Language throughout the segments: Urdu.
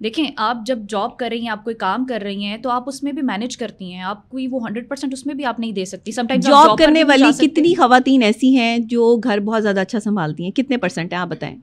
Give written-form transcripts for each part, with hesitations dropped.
دیکھیں آپ جب جاب کر رہی ہیں, آپ کوئی کام کر رہی ہیں, تو آپ اس میں بھی مینیج کرتی ہیں, آپ کوئی وہ 100% اس میں بھی آپ نہیں دے سکتی. سم ٹائمز جاب کرنے والی کتنی خواتین ایسی ہیں جو گھر بہت زیادہ اچھا سنبھالتی ہیں, کتنے پرسنٹ ہیں آپ بتائیں؟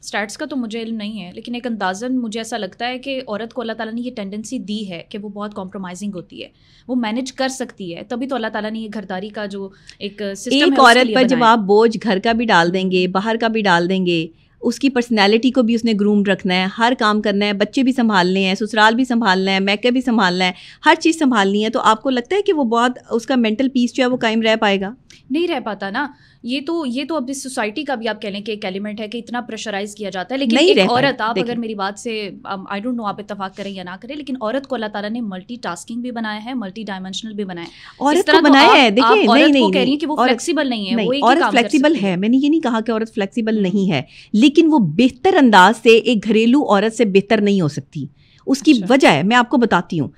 اسٹیٹس کا تو مجھے علم نہیں ہے, لیکن ایک اندازاً مجھے ایسا لگتا ہے کہ عورت کو اللہ تعالیٰ نے یہ ٹینڈنسی دی ہے کہ وہ بہت کمپرومائزنگ ہوتی ہے, وہ مینیج کر سکتی ہے, تبھی تو اللہ تعالیٰ نے یہ گھرداری کا جو ایک سسٹم ہے ایک عورت پر جب آپ بوجھ گھر کا بھی ڈال دیں گے, باہر کا بھی ڈال دیں گے, اس کی پرسنالٹی کو بھی اس نے گروم رکھنا ہے, ہر کام کرنا ہے, بچے بھی سنبھالنے ہیں, سسرال بھی سنبھالنا ہے, میکے بھی سنبھالنا ہے, ہر چیز سنبھالنی ہے, تو آپ کو لگتا ہے کہ وہ بہت اس کا مینٹل پیس جو ہے وہ قائم رہ پائے گا؟ نہیں رہ پاتا نا. یہ تو اب اس سوسائٹی کا بھی آپ کہہ لیں کہ ایک ایلیمنٹ ہے کہ اتنا پریشرائز کیا جاتا ہے. لیکن ایک عورت, آپ اگر میری بات سے آئی ڈونٹ نو آپ اتفاق کریں یا نہ کریں, لیکن عورت کو اللہ تعالیٰ نے ملٹی ٹاسکنگ بھی بنایا ہے, ملٹی ڈائمینشنل بھی بنایا ہے. عورت کو بنایا ہے, دیکھیں عورت کو کہہ رہی ہیں کہ وہ فلیکسیبل نہیں ہے, وہ ایک ہی کام فلیکسیبل ہے. میں نے یہ نہیں کہا کہ عورت فلیکسیبل نہیں ہے, لیکن وہ بہتر انداز سے ایک گھریلو عورت سے بہتر نہیں ہو سکتی. اس کی وجہ ہے, میں آپ کو بتاتی ہوں.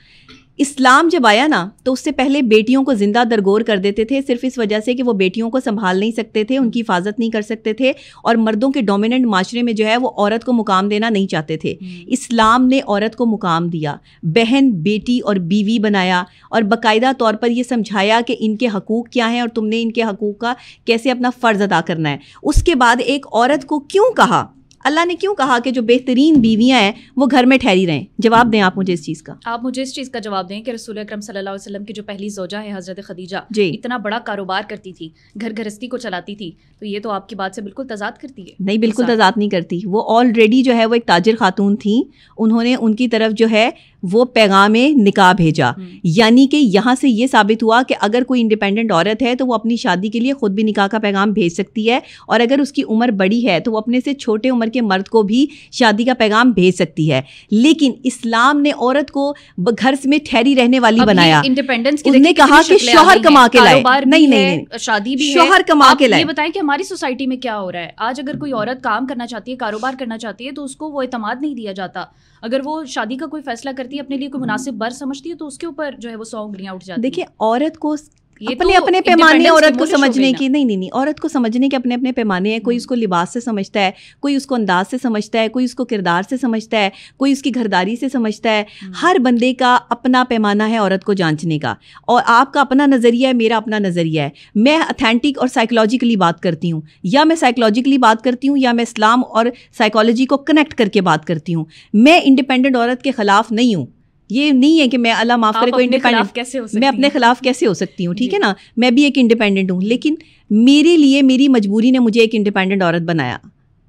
اسلام جب آیا نا تو اس سے پہلے بیٹیوں کو زندہ درگور کر دیتے تھے, صرف اس وجہ سے کہ وہ بیٹیوں کو سنبھال نہیں سکتے تھے, ان کی حفاظت نہیں کر سکتے تھے, اور مردوں کے ڈومیننٹ معاشرے میں جو ہے وہ عورت کو مقام دینا نہیں چاہتے تھے. اسلام نے عورت کو مقام دیا, بہن, بیٹی اور بیوی بنایا, اور باقاعدہ طور پر یہ سمجھایا کہ ان کے حقوق کیا ہیں اور تم نے ان کے حقوق کا کیسے اپنا فرض ادا کرنا ہے. اس کے بعد ایک عورت کو کیوں کہا, اللہ نے کیوں کہا کہ جو بہترین بیویاں ہیں وہ گھر میں ٹھہری رہیں؟ جواب دیں آپ مجھے اس چیز کا. آپ مجھے اس چیز کا جواب دیں کہ رسول اکرم صلی اللہ علیہ وسلم کی جو پہلی زوجہ ہے حضرت خدیجہ, اتنا بڑا کاروبار کرتی تھی, گھر گھرستی کو چلاتی تھی, تو یہ تو آپ کی بات سے بالکل تضاد کرتی ہے. نہیں, بالکل تضاد نہیں کرتی. وہ آلریڈی جو ہے وہ ایک تاجر خاتون تھیں, انہوں نے ان کی طرف جو ہے وہ پیغام نکاح بھیجا. یعنی کہ یہاں سے یہ ثابت ہوا کہ اگر کوئی انڈیپینڈنٹ عورت ہے تو وہ اپنی شادی کے لیے خود بھی نکاح کا پیغام بھیج سکتی ہے, اور اگر اس کی عمر بڑی ہے تو وہ اپنے سے چھوٹے عمر کے مرد کو بھی شادی کا پیغام بھیج سکتی ہے. لیکن اسلام نے عورت کو گھر میں ٹھہری رہنے والی بنایا. انڈیپینڈنس انہوں نے کہا کہ شوہر کما کے لائے, نہیں, شادی بھی شوہر کما کے لائے. یہ بتائیں کہ ہماری سوسائٹی میں کیا ہو رہا ہے آج. اگر کوئی عورت کام کرنا چاہتی ہے, کاروبار کرنا چاہتی ہے, تو اس کو وہ اعتماد نہیں دیا جاتا. اگر وہ شادی کا کوئی فیصلہ کرتی ہے, اپنے لیے کوئی مناسب بر سمجھتی ہے, تو اس کے اوپر جو ہے وہ 100 انگلیاں اٹھ جاتی ہیں. دیکھیں, عورت کو اپنے پیمانے, عورت کو سمجھنے کی نہیں, عورت کو سمجھنے کے اپنے اپنے پیمانے ہیں. کوئی اس کو لباس سے سمجھتا ہے, کوئی اس کو انداز سے سمجھتا ہے, کوئی اس کو کردار سے سمجھتا ہے, کوئی اس کی گھرداری سے سمجھتا ہے. ہر بندے کا اپنا پیمانہ ہے عورت کو جانچنے کا, اور آپ کا اپنا نظریہ ہے, میرا اپنا نظریہ ہے. میں اتھینٹک اور سائیکولوجیکلی بات کرتی ہوں, یا میں سائیکولوجیکلی بات کرتی ہوں, یا میں اسلام اور سائیکالوجی کو کنیکٹ کر کے بات کرتی ہوں. میں انڈیپینڈنٹ عورت کے خلاف نہیں ہوں. یہ نہیں ہے کہ میں اللہ معاف کرے کوئی انڈیپینڈنٹ, میں اپنے خلاف کیسے ہو سکتی ہوں, ٹھیک ہے نا, میں بھی ایک انڈیپینڈنٹ ہوں. لیکن میرے لیے میری مجبوری نے مجھے ایک انڈیپینڈنٹ عورت بنایا.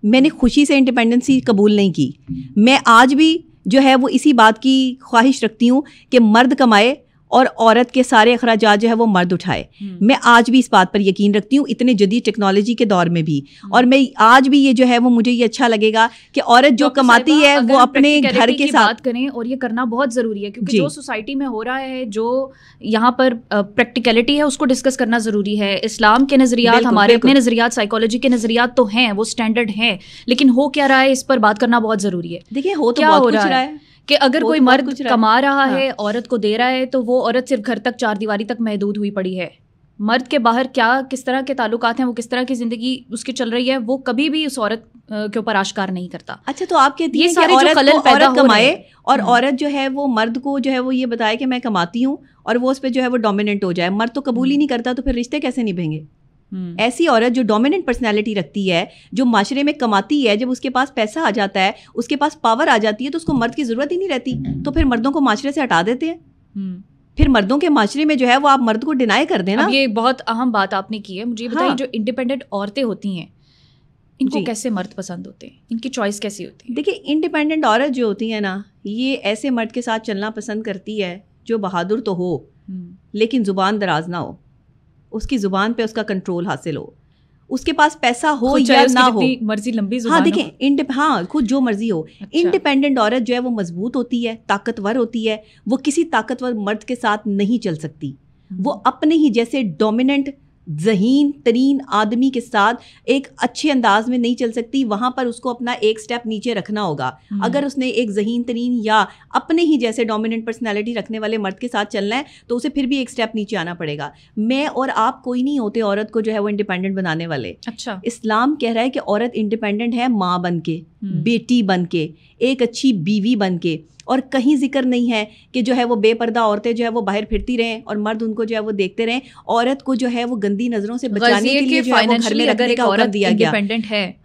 میں نے خوشی سے انڈیپینڈنسی قبول نہیں کی. میں آج بھی جو ہے وہ اسی بات کی خواہش رکھتی ہوں کہ مرد کمائے اور عورت کے سارے اخراجات جو ہے وہ مرد اٹھائے. میں آج بھی اس بات پر یقین رکھتی ہوں, اتنے جدید ٹیکنالوجی کے دور میں بھی. اور میں آج بھی یہ جو ہے وہ مجھے یہ اچھا لگے گا کہ عورت جو کماتی ہے وہ اپنے گھر کے ساتھ بات کریں, اور یہ کرنا بہت ضروری ہے, کیونکہ جو سوسائٹی میں ہو رہا ہے, جو یہاں پر پریکٹیکلٹی ہے, اس کو ڈسکس کرنا ضروری ہے. اسلام کے نظریات, ہمارے اپنے نظریات, سائیکالوجی کے نظریات تو ہیں, وہ اسٹینڈرڈ ہیں, لیکن ہو کیا رہا ہے اس پر بات کرنا بہت ضروری ہے. دیکھیں, ہو تو بہت کچھ رہا ہے کہ اگر کوئی مرد کما رہا ہے, عورت کو دے رہا ہے, تو وہ عورت صرف گھر تک, چار دیواری تک محدود ہوئی پڑی ہے. مرد کے باہر کیا کس طرح کے تعلقات ہیں, وہ کس طرح کی زندگی اس کی چل رہی ہے, وہ کبھی بھی اس عورت کے اوپر آشکار نہیں کرتا. اچھا, تو آپ کہتی ہیں کہ عورت کمائے اور عورت جو ہے وہ مرد کو جو ہے وہ یہ بتائے کہ میں کماتی ہوں, اور وہ اس پہ جو ہے وہ ڈومیننٹ ہو جائے. مرد تو قبول ہی نہیں کرتا, تو پھر رشتے کیسے نبھیں گے؟ ایسی عورت جو ڈومیننٹ پرسنالٹی رکھتی ہے, جو معاشرے میں کماتی ہے, جب اس کے پاس پیسہ آ جاتا ہے, اس کے پاس پاور آ جاتی ہے, تو اس کو مرد کی ضرورت ہی نہیں رہتی. تو پھر مردوں کو معاشرے سے ہٹا دیتے ہیں. پھر مردوں کے معاشرے میں جو ہے وہ آپ مرد کو ڈینائی کر دیں نا. یہ بہت اہم بات آپ نے کی ہے. مجھے یہ بتائیے, جو انڈیپینڈنٹ عورتیں ہوتی ہیں, ان کو کیسے مرد پسند ہوتے ہیں, ان کی چوائس کیسی ہوتی ہے؟ دیکھیں, انڈیپینڈنٹ عورت جو ہوتی ہے نا, یہ ایسے مرد کے ساتھ چلنا پسند کرتی ہے جو بہادر تو ہو, لیکن زبان دراز نہ ہو, اس کی زبان پہ اس کا کنٹرول حاصل ہو, اس کے پاس پیسہ ہو یا نہ ہو, مرضی لمبی زبان. ہاں دیکھیں, ہاں خود جو مرضی ہو. انڈیپینڈنٹ عورت جو ہے وہ مضبوط ہوتی ہے, طاقتور ہوتی ہے, وہ کسی طاقتور مرد کے ساتھ نہیں چل سکتی. وہ اپنے ہی جیسے ڈومیننٹ ذہین ترین آدمی کے ساتھ ایک اچھے انداز میں نہیں چل سکتی, وہاں پر اس کو اپنا ایک سٹیپ نیچے رکھنا ہوگا. اگر اس نے ایک ذہین ترین یا اپنے ہی جیسے ڈومیننٹ پرسنالٹی رکھنے والے مرد کے ساتھ چلنا ہے تو اسے پھر بھی ایک سٹیپ نیچے آنا پڑے گا. میں اور آپ کوئی نہیں ہوتے عورت کو جو ہے وہ انڈیپینڈنٹ بنانے والے. اچھا, اسلام کہہ رہا ہے کہ عورت انڈیپینڈنٹ ہے ماں بن کے, بیٹی بن کے, ایک اچھی بیوی بن کے. اور کہیں ذکر نہیں ہے کہ جو ہے وہ بے پردہ عورتیں جو ہے وہ باہر پھرتی رہیں اور مرد ان کو جو ہے وہ دیکھتے رہیں. عورت کو جو ہے وہ گندی نظروں سے بچانے کے لیے جو ہے وہ گھر میں رکھنے کا حکم دیا گیا.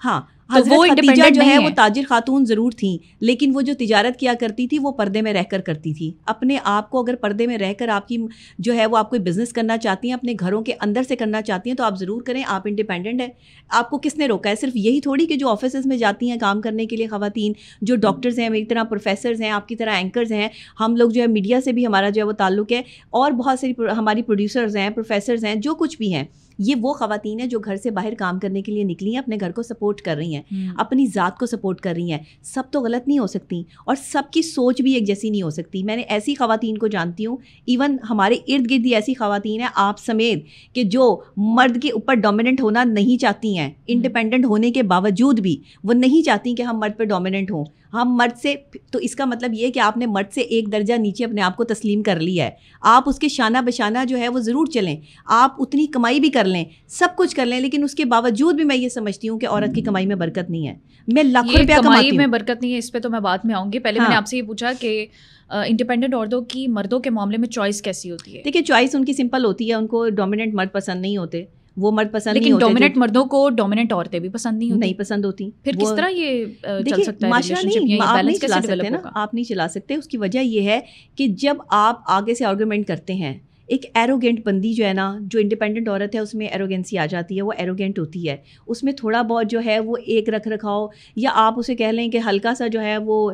ہاں, حضرت خدیجہ جو ہے وہ تاجر خاتون ضرور تھیں, لیکن وہ جو تجارت کیا کرتی تھی وہ پردے میں رہ کر کرتی تھی. اپنے آپ کو اگر پردے میں رہ کر آپ کی جو ہے وہ آپ کوئی بزنس کرنا چاہتی ہیں, اپنے گھروں کے اندر سے کرنا چاہتی ہیں, تو آپ ضرور کریں. آپ انڈیپینڈنٹ ہیں. آپ کو کس نے روکا ہے؟ صرف یہی تھوڑی کہ جو آفیسز میں جاتی ہیں کام کرنے کے لیے خواتین, جو ڈاکٹرز ہیں, میری طرح پروفیسرز ہیں, آپ کی طرح اینکرز ہیں, ہم لوگ جو ہے میڈیا سے بھی ہمارا جو ہے وہ تعلق ہے, اور بہت ساری ہماری پروڈیوسرز ہیں, پروفیسرز ہیں, جو کچھ بھی ہیں. یہ وہ خواتین ہیں جو گھر سے باہر کام کرنے کے لیے نکلی ہیں, اپنے گھر کو سپورٹ کر رہی ہیں, اپنی ذات کو سپورٹ کر رہی ہیں. سب تو غلط نہیں ہو سکتی, اور سب کی سوچ بھی ایک جیسی نہیں ہو سکتی. میں نے ایسی خواتین کو جانتی ہوں, ایون ہمارے ارد گرد ہی ایسی خواتین ہیں آپ سمیت, کہ جو مرد کے اوپر ڈومیننٹ ہونا نہیں چاہتی ہیں. انڈیپینڈنٹ ہونے کے باوجود بھی وہ نہیں چاہتی کہ ہم مرد پہ ڈومیننٹ ہوں. ہم مرد سے, تو اس کا مطلب یہ کہ آپ نے مرد سے ایک درجہ نیچے اپنے آپ کو تسلیم کر لیا ہے. آپ اس کے شانہ بشانہ جو ہے وہ ضرور چلیں, آپ اتنی کمائی بھی کر لیں, سب کچھ کر لیں, لیکن اس کے باوجود بھی میں یہ سمجھتی ہوں کہ عورت کی کمائی میں برکت نہیں ہے. میں لاکھوں روپیہ کمائی میں برکت نہیں ہے, اس پہ تو میں بعد میں آؤں گی. پہلے میں نے آپ سے یہ پوچھا کہ انڈیپینڈنٹ عورتوں کی مردوں کے معاملے میں چوائس کیسی ہوتی ہے؟ دیکھیے, چوائس ان کی سمپل ہوتی ہے. ان کو ڈومیننٹ مرد پسند نہیں ہوتے, وہ مرد پسند نہیں ہوتے. لیکن ڈومیننٹ مردوں کو ڈومیننٹ عورتیں بھی پسند نہیں پسند ہوتی. پھر کس طرح یہ چل سکتا ہے؟ معاشرہ نہیں, آپ نہیں چلا سکتے نا, آپ نہیں چلا سکتے. اس کی وجہ یہ ہے کہ جب آپ آگے سے آرگومنٹ کرتے ہیں, ایک ایروگینٹ بندی جو ہے نا, جو انڈیپینڈنٹ عورت ہے اس میں ایروگینسی آ جاتی ہے, وہ ایروگینٹ ہوتی ہے. اس میں تھوڑا بہت جو ہے وہ ایک رکھ رکھاؤ, یا آپ اسے کہہ لیں کہ ہلکا سا جو ہے وہ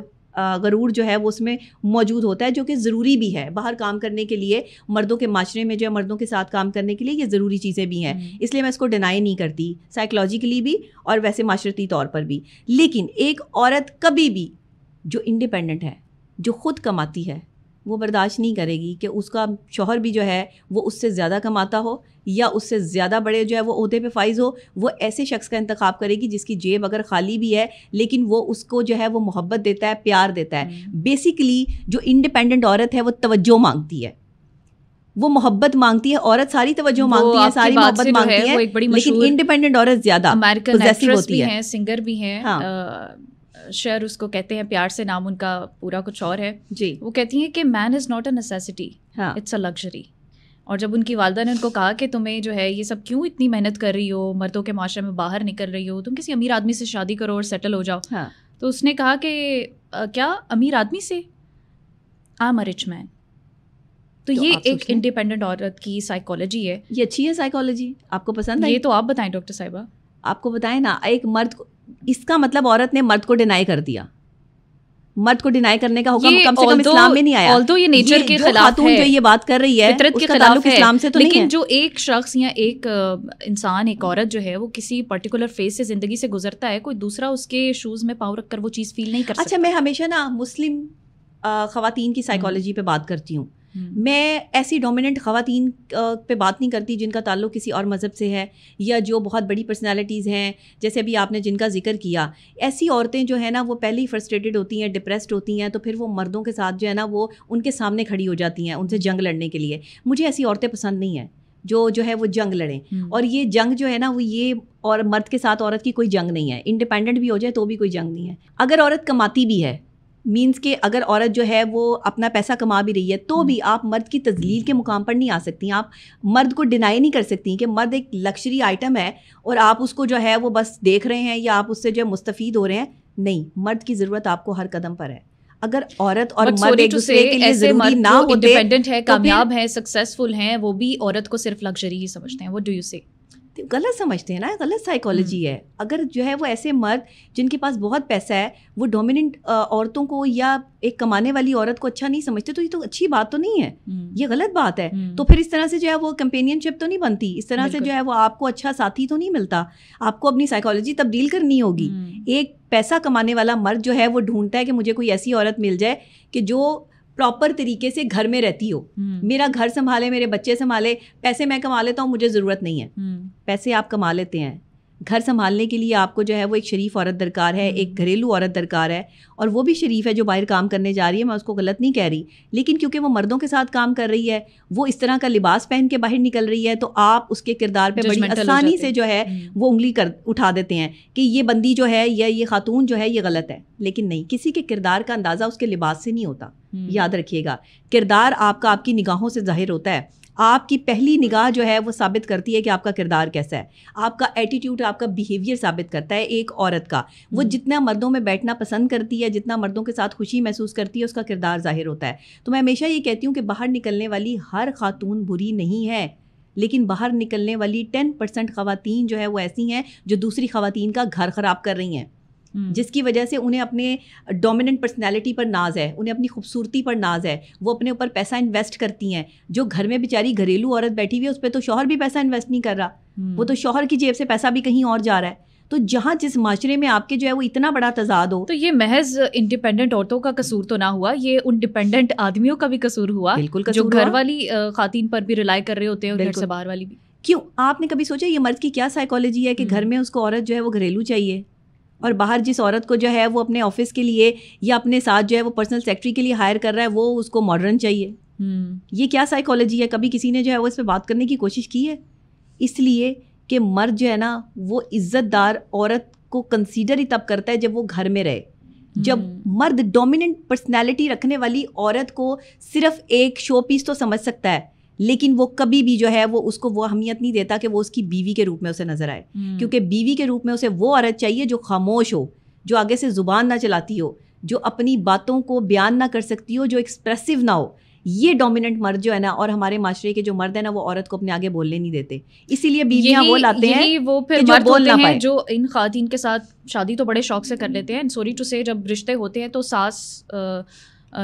غرور جو ہے وہ اس میں موجود ہوتا ہے, جو کہ ضروری بھی ہے باہر کام کرنے کے لیے. مردوں کے معاشرے میں جو ہے مردوں کے ساتھ کام کرنے کے لیے یہ ضروری چیزیں بھی ہیں, اس لیے میں اس کو ڈینائی نہیں کرتی, سائیکولوجیکلی بھی اور ویسے معاشرتی طور پر بھی. لیکن ایک عورت کبھی بھی جو انڈیپینڈنٹ ہے, جو خود کماتی ہے, وہ برداشت نہیں کرے گی کہ اس کا شوہر بھی جو ہے وہ اس سے زیادہ کماتا ہو, یا اس سے زیادہ بڑے جو ہے وہ عہدے پہ فائز ہو. وہ ایسے شخص کا انتخاب کرے گی جس کی جیب اگر خالی بھی ہے, لیکن وہ اس کو جو ہے وہ محبت دیتا ہے, پیار دیتا ہے. بیسیکلی جو انڈیپینڈنٹ عورت ہے وہ توجہ مانگتی ہے, وہ محبت مانگتی ہے. عورت ساری توجہ مانگتی ہے, ساری محبت مانگتی ہے, لیکن انڈیپینڈنٹ عورت زیادہ پوزیسو ہوتی ہے. سنگر بھی ہیں, شعر اس کو کہتے ہیں پیار سے, نام ان کا پورا کچھ اور ہے جی. وہ کہتی ہیں کہ man is not a necessity, it's a luxury. اور جب ان کی والدہ نے ان کو کہا کہ تمہیں جو ہے یہ سب کیوں اتنی محنت کر رہی ہو, مردوں کے معاشرے میں باہر نکل رہی ہو, تم کسی امیر آدمی سے شادی کرو اور سیٹل ہو جاؤ, تو اس نے کہا کہ کیا امیر آدمی سے, آئی ایم اے رچ مین. تو یہ ایک انڈیپینڈنٹ عورت کی سائیکالوجی ہے. یہ اچھی ہے سائیکالوجی, آپ کو پسند ہے؟ یہ تو آپ بتائیں ڈاکٹر صاحبہ. آپ کو بتائیں نا, ایک مرد کو, اس کا مطلب عورت نے مرد کو ڈینائی کر دیا. مرد کو ڈینائی کرنے کا حکم کم سے کم اسلام میں نہیں آیا. آلدو یہ نیچر کے خلاف ہے, جو یہ بات کر رہی ہے فطرت اس کے کا خلاف تعلق اسلام سے تو نہیں ہے. لیکن جو ایک شخص یا ایک انسان, ایک عورت جو ہے وہ کسی پرٹیکولر فیز سے زندگی سے گزرتا ہے, کوئی دوسرا اس کے شوز میں پاؤں رکھ کر وہ چیز فیل نہیں کر سکتا. اچھا, میں ہمیشہ نا مسلم خواتین کی سائیکالوجی پہ بات کرتی ہوں. میں ایسی ڈومیننٹ خواتین پہ بات نہیں کرتی جن کا تعلق کسی اور مذہب سے ہے, یا جو بہت بڑی پرسنالٹیز ہیں, جیسے ابھی آپ نے جن کا ذکر کیا. ایسی عورتیں جو ہے نا وہ پہلے ہی فرسٹریٹڈ ہوتی ہیں, ڈپریسڈ ہوتی ہیں, تو پھر وہ مردوں کے ساتھ جو ہے نا وہ ان کے سامنے کھڑی ہو جاتی ہیں ان سے جنگ لڑنے کے لیے. مجھے ایسی عورتیں پسند نہیں ہیں جو ہے وہ جنگ لڑیں. اور یہ جنگ جو ہے نا وہ یہ, اور مرد کے ساتھ عورت کی کوئی جنگ نہیں ہے. انڈیپینڈنٹ بھی ہو جائے تو بھی کوئی جنگ نہیں ہے. اگر عورت کماتی بھی ہے, مینس کہ اگر عورت جو ہے وہ اپنا پیسہ کما بھی رہی ہے, تو بھی آپ مرد کی تذلیل کے مقام پر نہیں آ سکتی. آپ مرد کو ڈینائی نہیں کر سکتی کہ مرد ایک لکشری آئٹم ہے اور آپ اس کو جو ہے وہ بس دیکھ رہے ہیں, یا آپ اس سے جو ہے مستفید ہو رہے ہیں. نہیں, مرد کی ضرورت آپ کو ہر قدم پر ہے. اگر عورت اور مرد ایک دوسرے کے لیے ضروری نہ ہوتے, انڈیپینڈنٹ ہے, کامیاب ہیں, سکسیسفل ہیں, وہ بھی عورت کو صرف لگژری ہی سمجھتے ہیں. What do you say? غلط سمجھتے ہیں نا, غلط سائیکالوجی ہے. اگر جو ہے وہ ایسے مرد جن کے پاس بہت پیسہ ہے وہ ڈومیننٹ عورتوں کو یا ایک کمانے والی عورت کو اچھا نہیں سمجھتے, تو یہ تو اچھی بات تو نہیں ہے, یہ غلط بات ہے. تو پھر اس طرح سے جو ہے وہ کمپینین شپ تو نہیں بنتی, اس طرح سے جو ہے وہ آپ کو اچھا ساتھی تو نہیں ملتا. آپ کو اپنی سائیکالوجی تبدیل کرنی ہوگی. ایک پیسہ کمانے والا مرد جو ہے وہ ڈھونڈتا ہے کہ مجھے کوئی ایسی عورت مل جائے کہ جو پراپر طریقے سے گھر میں رہتی ہو, میرا گھر سنبھالے, میرے بچے سنبھالے, پیسے میں کما لیتا ہوں, مجھے ضرورت نہیں ہے. پیسے آپ کما لیتے ہیں, گھر سنبھالنے کے لیے آپ کو جو ہے وہ ایک شریف عورت درکار ہے, ایک گھریلو عورت درکار ہے, اور وہ بھی شریف ہے جو باہر کام کرنے جا رہی ہے, میں اس کو غلط نہیں کہہ رہی, لیکن کیونکہ وہ مردوں کے ساتھ کام کر رہی ہے, وہ اس طرح کا لباس پہن کے باہر نکل رہی ہے, تو آپ اس کے کردار پہ بڑی آسانی سے جو ہے وہ انگلی اٹھا دیتے ہیں کہ یہ بندی جو ہے یا یہ خاتون جو ہے یہ غلط ہے. لیکن نہیں, کسی کے کردار کا اندازہ اس کے لباس سے نہیں ہوتا. یاد رکھیے گا, کردار آپ کا آپ کی نگاہوں سے ظاہر ہوتا ہے. آپ کی پہلی نگاہ جو ہے وہ ثابت کرتی ہے کہ آپ کا کردار کیسا ہے, آپ کا ایٹیٹیوڈ, آپ کا بیہیویئر ثابت کرتا ہے ایک عورت کا. وہ جتنا مردوں میں بیٹھنا پسند کرتی ہے, جتنا مردوں کے ساتھ خوشی محسوس کرتی ہے, اس کا کردار ظاہر ہوتا ہے. تو میں ہمیشہ یہ کہتی ہوں کہ باہر نکلنے والی ہر خاتون بری نہیں ہے, لیکن باہر نکلنے والی 10% خواتین جو ہے وہ ایسی ہیں جو دوسری خواتین کا گھر خراب کر رہی ہیں, جس کی وجہ سے انہیں اپنے ڈومیننٹ پرسنالٹی پر ناز ہے, انہیں اپنی خوبصورتی پر ناز ہے, وہ اپنے اوپر پیسہ انویسٹ کرتی ہیں. جو گھر میں بیچاری گھریلو عورت بیٹھی ہوئی ہے, اس پہ تو شوہر بھی پیسہ انویسٹ نہیں کر رہا, وہ تو شوہر کی جیب سے پیسہ بھی کہیں اور جا رہا ہے. تو جہاں جس معاشرے میں آپ کے جو ہے وہ اتنا بڑا تضاد ہو, تو یہ محض انڈیپینڈنٹ عورتوں کا قصور تو نہ ہوا, یہ ان ڈیپینڈنٹ آدمیوں کا بھی قصور ہوا, جو گھر والی خواتین پر بھی ریلائی کر رہے ہوتے ہیں, اور گھر سے باہر والی بھی. کیوں, آپ نے کبھی سوچا یہ مرد کی کیا سائیکالوجی ہے کہ گھر میں اس کو عورت جو ہے وہ گھریلو چاہیے, اور باہر جس عورت کو جو ہے وہ اپنے آفس کے لیے یا اپنے ساتھ جو ہے وہ پرسنل سیکرٹری کے لیے ہائر کر رہا ہے, وہ اس کو ماڈرن چاہیے. یہ کیا سائیکالوجی ہے؟ کبھی کسی نے جو ہے وہ اس پہ بات کرنے کی کوشش کی ہے؟ اس لیے کہ مرد جو ہے نا وہ عزت دار عورت کو کنسیڈر ہی تب کرتا ہے جب وہ گھر میں رہے. جب مرد ڈومیننٹ پرسنالٹی رکھنے والی عورت کو صرف ایک شو پیس تو سمجھ سکتا ہے, لیکن وہ کبھی بھی جو ہے وہ اس کو وہ اہمیت نہیں دیتا کہ وہ اس کی بیوی کے روپ میں اسے نظر آئے, کیونکہ بیوی کے روپ میں اسے وہ عورت چاہیے جو خاموش ہو, جو آگے سے زبان نہ چلاتی ہو, جو اپنی باتوں کو بیان نہ کر سکتی ہو, جو ایکسپریسو نہ ہو. یہ ڈومیننٹ مرد جو ہے نا, اور ہمارے معاشرے کے جو مرد ہیں نا, وہ عورت کو اپنے آگے بولنے نہیں دیتے, اسی لیے بیویاں وہ لاتے ہیں وہ پھر مرد ہوتے ہیں جو ان خواتین کے ساتھ شادی تو بڑے شوق سے کر لیتے ہیں. سوری ٹو سے, جب رشتے ہوتے ہیں تو ساس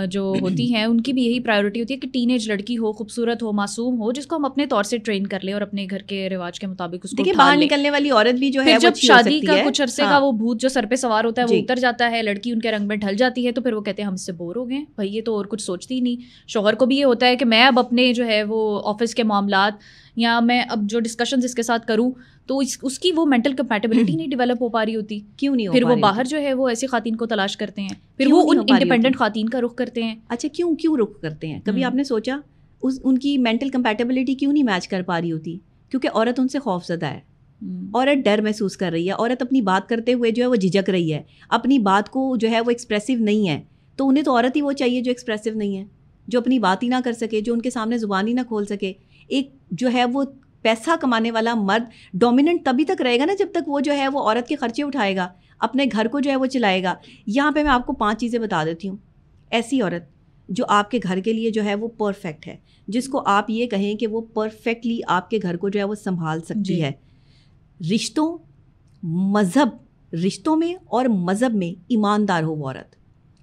جو ہوتی ہیں ان کی بھی یہی پرائیورٹی ہوتی ہے کہ ٹین ایج لڑکی ہو, خوبصورت ہو, معصوم ہو, جس کو ہم اپنے طور سے ٹرین کر لیں اور اپنے گھر کے رواج کے مطابق اس کو دیکھیں. باہر نکلنے والی عورت بھی جو ہے جب شادی کا کچھ عرصے کا وہ بھوت جو سر پہ سوار ہوتا ہے وہ اتر جاتا ہے, لڑکی ان کے رنگ میں ڈھل جاتی ہے, تو پھر وہ کہتے ہیں ہم اس سے بور ہو گئے بھائی, یہ تو اور کچھ سوچتی ہی نہیں. شوہر کو بھی یہ ہوتا ہے کہ میں اب اپنے جو ہے وہ آفس کے معاملات یا میں اب جو ڈسکشنز اس کے ساتھ کروں, تو اس کی وہ مینٹل کمپیٹیبلٹی نہیں ڈیولپ ہو پا رہی ہوتی. کیوں نہیں ہو پھر پا وہ رہی باہر جو ہے وہ ایسی خواتین کو تلاش کرتے ہیں, پھر وہ ان انڈیپینڈنٹ خواتین کا رخ کرتے ہیں. اچھا, کیوں رخ کرتے ہیں؟ کبھی آپ نے سوچا ان کی مینٹل کمپیٹیبلٹی کیوں نہیں میچ کر پا رہی ہوتی؟ کیونکہ عورت ان سے خوف زدہ ہے, عورت ڈر محسوس کر رہی ہے, عورت اپنی بات کرتے ہوئے جو ہے وہ جھجک رہی ہے, اپنی بات کو جو ہے وہ ایکسپریسو نہیں ہے. تو انہیں تو عورت ہی وہ چاہیے جو ایکسپریسو نہیں ہے, جو اپنی بات ہی نہ کر سکے, جو ان کے سامنے زبان ہی نہ کھول سکے. ایک جو ہے وہ پیسہ کمانے والا مرد ڈومیننٹ تبھی تک رہے گا نا جب تک وہ جو ہے وہ عورت کے خرچے اٹھائے گا, اپنے گھر کو جو ہے وہ چلائے گا. یہاں پہ میں آپ کو 5 چیزیں بتا دیتی ہوں. ایسی عورت جو آپ کے گھر کے لیے جو ہے وہ پرفیکٹ ہے, جس کو آپ یہ کہیں کہ وہ پرفیکٹلی آپ کے گھر کو جو ہے وہ سنبھال سکتی ہے. رشتوں میں اور مذہب میں ایماندار ہو وہ عورت,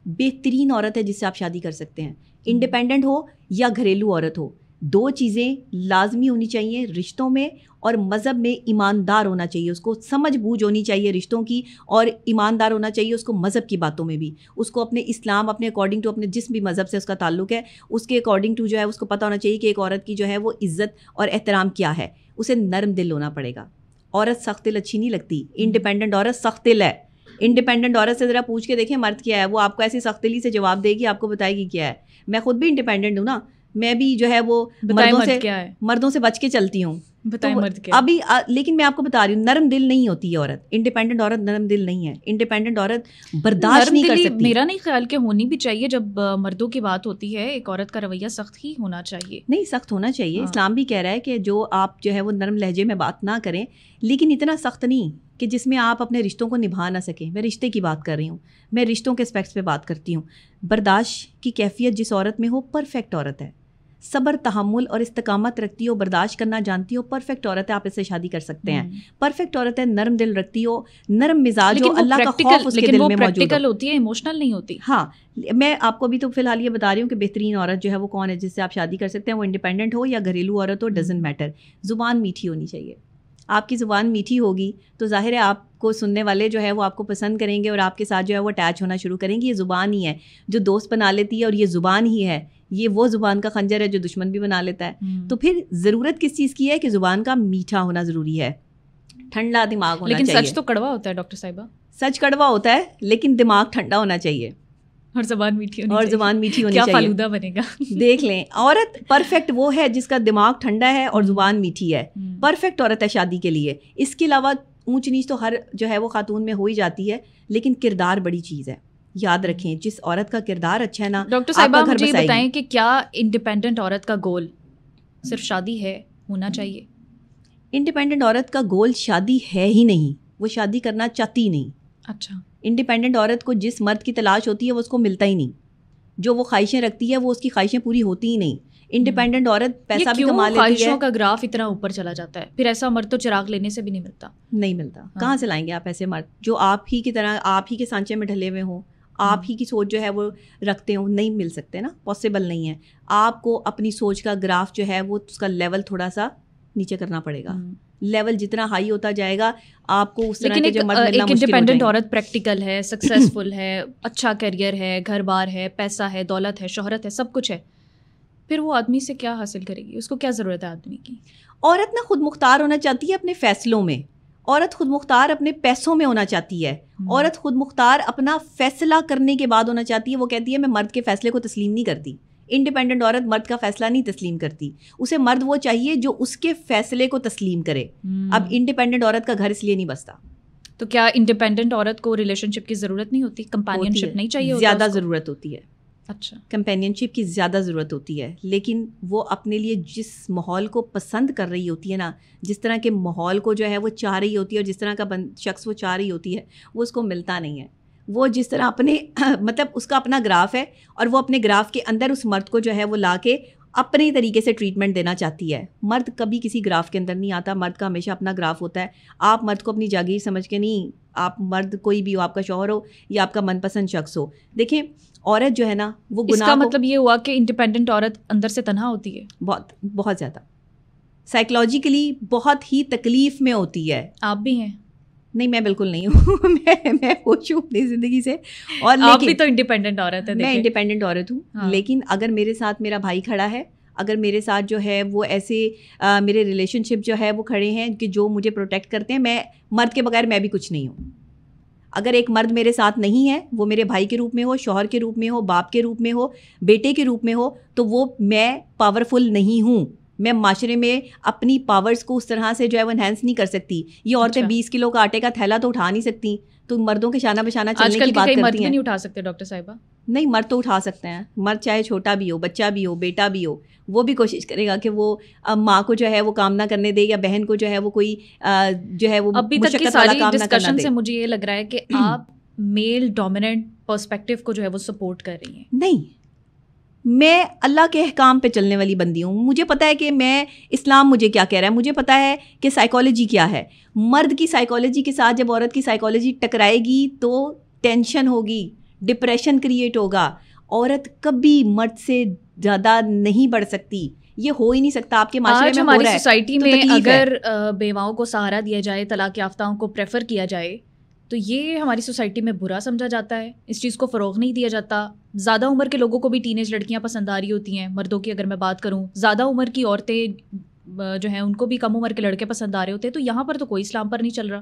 بہترین عورت ہے جس سے آپ شادی کر سکتے ہیں. انڈیپینڈنٹ ہو یا گھریلو عورت ہو, 2 چیزیں لازمی ہونی چاہیے. رشتوں میں اور مذہب میں ایماندار ہونا چاہیے, اس کو سمجھ بوجھ ہونی چاہیے رشتوں کی, اور ایماندار ہونا چاہیے اس کو مذہب کی باتوں میں بھی. اس کو اپنے اسلام, اپنے اکارڈنگ ٹو اپنے جس بھی مذہب سے اس کا تعلق ہے, اس کے اکارڈنگ ٹو جو ہے اس کو پتہ ہونا چاہیے کہ ایک عورت کی جو ہے وہ عزت اور احترام کیا ہے. اسے نرم دل ہونا پڑے گا. عورت سخت دل اچھی نہیں لگتی, انڈیپینڈنٹ عورت سخت دل ہے. انڈیپینڈنٹ عورت سے ذرا پوچھ کے دیکھیں مرد کیا ہے, وہ آپ کو ایسی سخت دلی سے جواب دے گی, آپ کو بتائے گی کیا ہے. میں خود بھی انڈیپینڈنٹ ہوں نا, میں بھی جو ہے وہ مردوں سے بچ کے چلتی ہوں. ابھی لیکن میں آپ کو بتا رہی ہوں نرم دل نہیں ہوتی ہے عورت. انڈیپینڈنٹ عورت نرم دل نہیں ہے. انڈیپینڈنٹ عورت برداشت نہیں کر سکتی. میرا نہیں خیال کہ ہونی بھی چاہیے. جب مردوں کی بات ہوتی ہے ایک عورت کا رویہ سخت ہی ہونا چاہیے. نہیں, سخت ہونا چاہیے. اسلام بھی کہہ رہا ہے کہ جو آپ جو ہے وہ نرم لہجے میں بات نہ کریں, لیکن اتنا سخت نہیں کہ جس میں آپ اپنے رشتوں کو نبھا نہ سکیں. میں رشتے کی بات کر رہی ہوں, میں رشتوں کے اسپیکٹس پہ بات کرتی ہوں. برداشت کی کیفیت جس عورت میں ہو, پرفیکٹ عورت ہے. صبر, تحمل اور استقامت رکھتی ہو, برداشت کرنا جانتی ہو, پرفیکٹ عورت ہے. آپ اس سے شادی کر سکتے ہیں. پرفیکٹ عورت ہے, نرم دل رکھتی ہو, نرم مزاج ہو, اللہ کا خوف اس کے دل میں موجود ہو. ہوتی ہے, ایموشنل نہیں ہوتی. ہاں, میں آپ کو بھی تو فی الحال یہ بتا رہی ہوں کہ بہترین عورت جو ہے وہ کون ہے جس سے آپ شادی کر سکتے ہیں. وہ انڈیپینڈنٹ ہو یا گھریلو عورت ہو, ڈزنٹ میٹر. زبان میٹھی ہونی چاہیے. آپ کی زبان میٹھی ہوگی تو ظاہر ہے آپ کو سننے والے جو ہے وہ آپ کو پسند کریں گے اور آپ کے ساتھ جو ہے وہ اٹیچ ہونا شروع کریں گے. یہ زبان ہی ہے جو دوست بنا لیتی ہے اور یہ زبان ہی ہے, یہ وہ زبان کا خنجر ہے جو دشمن بھی بنا لیتا ہے. تو پھر ضرورت کس چیز کی ہے کہ زبان کا میٹھا ہونا ضروری ہے, ٹھنڈا دماغ ہونا چاہیے. لیکن سچ تو کڑوا ہوتا ہے ڈاکٹر صاحبہ. سچ کڑوا ہوتا ہے لیکن دماغ ٹھنڈا ہونا چاہیے اور زبان میٹھی ہونی اور زبان میٹھی ہونی کیا چاہیے. فالودہ بنے گا. دیکھ لیں, عورت پرفیکٹ وہ ہے جس کا دماغ ٹھنڈا ہے اور زبان میٹھی ہے. پرفیکٹ عورت ہے شادی کے لیے. اس کے علاوہ اونچ نیچ تو ہر جو ہے وہ خاتون میں ہو ہی جاتی ہے, لیکن کردار بڑی چیز ہے. یاد رکھیں جس عورت کا کردار اچھا ہے نا, ڈاکٹر صاحبہ مجھے یہ بتائیں کہ کیا انڈیپینڈنٹ عورت کا گول صرف شادی ہے, ہونا چاہیے؟ انڈیپینڈنٹ عورت کا گول شادی ہے ہی نہیں, وہ شادی کرنا چاہتی نہیں. اچھا. انڈیپینڈنٹ عورت کو جس مرد کی تلاش ہوتی ہے وہ اس کو ملتا ہی نہیں. جو وہ خواہشیں رکھتی ہے وہ اس کی خواہشیں پوری ہوتی ہی نہیں. انڈیپینڈنٹ عورت پیسہ بھی کما لیتی ہے. خواہشوں کا گراف اتنا اوپر چلا جاتا ہے, پھر ایسا مرد تو چراغ لینے سے بھی نہیں ملتا. نہیں ملتا. کہاں سے لائیں گے آپ ایسے مرد جو آپ ہی کی طرح آپ ہی کے سانچے میں ڈھلے ہوئے ہوں, آپ ہی کی سوچ جو ہے وہ رکھتے ہوں؟ نہیں مل سکتے نا, پاسبل نہیں ہے. آپ کو اپنی سوچ کا گراف جو ہے وہ اس کا لیول تھوڑا سا نیچے کرنا پڑے گا. لیول جتنا ہائی ہوتا جائے گا آپ کو اس طرح کے جو مرد ملنا مشکل ہو جائیں گے. ایک انڈیپینڈنٹ عورت پریکٹیکل ہے, سکسیزفل ہے, اچھا کیریئر ہے, گھر بار ہے, پیسہ ہے, دولت ہے, شہرت ہے, سب کچھ ہے, پھر وہ آدمی سے کیا حاصل کرے گی؟ اس کو کیا ضرورت ہے آدمی کی؟ عورت نا خود مختار ہونا چاہتی ہے اپنے فیصلوں میں. عورت خود مختار اپنے پیسوں میں ہونا چاہتی ہے. عورت خود مختار اپنا فیصلہ کرنے کے بعد ہونا چاہتی ہے. وہ کہتی ہے میں مرد کے فیصلے کو تسلیم نہیں کرتی. انڈیپینڈنٹ عورت مرد کا فیصلہ نہیں تسلیم کرتی. اسے مرد وہ چاہیے جو اس کے فیصلے کو تسلیم کرے. اب انڈیپینڈنٹ عورت کا گھر اس لیے نہیں بستا. تو کیا انڈیپینڈنٹ عورت کو ریلیشن شپ کی ضرورت نہیں ہوتی؟ کمپینین شپ نہیں چاہیے؟ زیادہ ضرورت ہوتی ہے. اچھا, کمپینین شپ کی زیادہ ضرورت ہوتی ہے, لیکن وہ اپنے لیے جس ماحول کو پسند کر رہی ہوتی ہے نا, جس طرح کے ماحول کو جو ہے وہ چاہ رہی ہوتی ہے اور جس طرح کا شخص وہ چاہ رہی ہوتی ہے وہ اس کو ملتا نہیں ہے. وہ جس طرح اپنے مطلب اس کا اپنا گراف ہے اور وہ اپنے گراف کے اندر اس مرد کو جو ہے وہ لا کے اپنے طریقے سے ٹریٹمنٹ دینا چاہتی ہے. مرد کبھی کسی گراف کے اندر نہیں آتا. مرد کا ہمیشہ اپنا گراف ہوتا ہے. آپ مرد کو اپنی جاگیر سمجھ کے نہیں, آپ مرد کوئی بھی ہو, آپ کا شوہر ہو یا آپ کا من پسند شخص ہو, دیکھیں عورت جو ہے نا وہ گناہ. اس کا مطلب یہ ہوا کہ انڈیپینڈنٹ عورت اندر سے تنہا ہوتی ہے؟ بہت بہت زیادہ سائیکلوجیکلی بہت ہی تکلیف میں ہوتی ہے. آپ بھی ہیں؟ نہیں, میں بالکل نہیں ہوں. میں خوش ہوں اپنی زندگی سے. اور آپ بھی تو انڈیپینڈنٹ عورت ہے. میں انڈیپینڈنٹ عورت ہوں, لیکن اگر میرے ساتھ میرا بھائی کھڑا ہے, اگر میرے ساتھ جو ہے وہ ایسے میرے ریلیشن شپ جو ہے وہ کھڑے ہیں کہ جو مجھے پروٹیکٹ کرتے ہیں, میں مرد کے بغیر میں بھی کچھ نہیں ہوں. اگر ایک مرد میرے ساتھ نہیں ہے, وہ میرے بھائی کے روپ میں ہو, شوہر کے روپ میں ہو, باپ کے روپ میں ہو, بیٹے کے روپ میں ہو, تو وہ میں پاورفل نہیں ہوں. میں معاشرے میں اپنی پاورز کو اس طرح سے جو ہے وہ انہینس نہیں کر سکتی. یہ عورتیں 20 کلو کا آٹے کا تھیلا تو اٹھا نہیں سکتی, تو مردوں کے شانہ بشانہ چلنے کی بات کرتی ہیں. مرد بھی نہیں اٹھا سکتے ڈاکٹر صاحبہ؟ نہیں, مرد تو اٹھا سکتے ہیں. مرد چاہے چھوٹا بھی ہو, بچہ بھی ہو, بیٹا بھی ہو, وہ بھی کوشش کرے گا کہ وہ ماں کو جو ہے وہ کام نہ کرنے دے, یا بہن کو جو ہے وہ کوئی جو ہے وہ مشقت والا کام نہ کرنا دے. سے مجھے یہ لگ رہا ہے کہ آپ میل ڈومیننٹ پرسپیکٹیو کو جو ہے وہ سپورٹ کر رہی ہیں. نہیں, میں اللہ کے احکام پہ چلنے والی بندی ہوں. مجھے پتہ ہے کہ میں اسلام مجھے کیا کہہ رہا ہے, مجھے پتہ ہے کہ سائیکالوجی کیا ہے. مرد کی سائیکالوجی کے ساتھ جب عورت کی سائیکالوجی ٹکرائے گی تو ٹینشن ہوگی, ڈپریشن کریٹ ہوگا. عورت کبھی مرد سے زیادہ نہیں بڑھ سکتی, یہ ہو ہی نہیں سکتا. آپ کے معاشرے میں ہو رہا ہے. سوسائٹی میں اگر بیواؤں کو سہارا دیا جائے, طلاق یافتاؤں کو پریفر کیا جائے, تو یہ ہماری سوسائٹی میں برا سمجھا جاتا ہے. اس چیز کو فروغ نہیں دیا جاتا. زیادہ عمر کے لوگوں کو بھی ٹینیج لڑکیاں پسند آ رہی ہوتی ہیں. مردوں کی اگر میں بات کروں, زیادہ عمر کی عورتیں جو ہیں ان کو بھی کم عمر کے لڑکے پسند آ رہے ہوتے ہیں. تو یہاں پر تو کوئی اسلام پر نہیں چل رہا.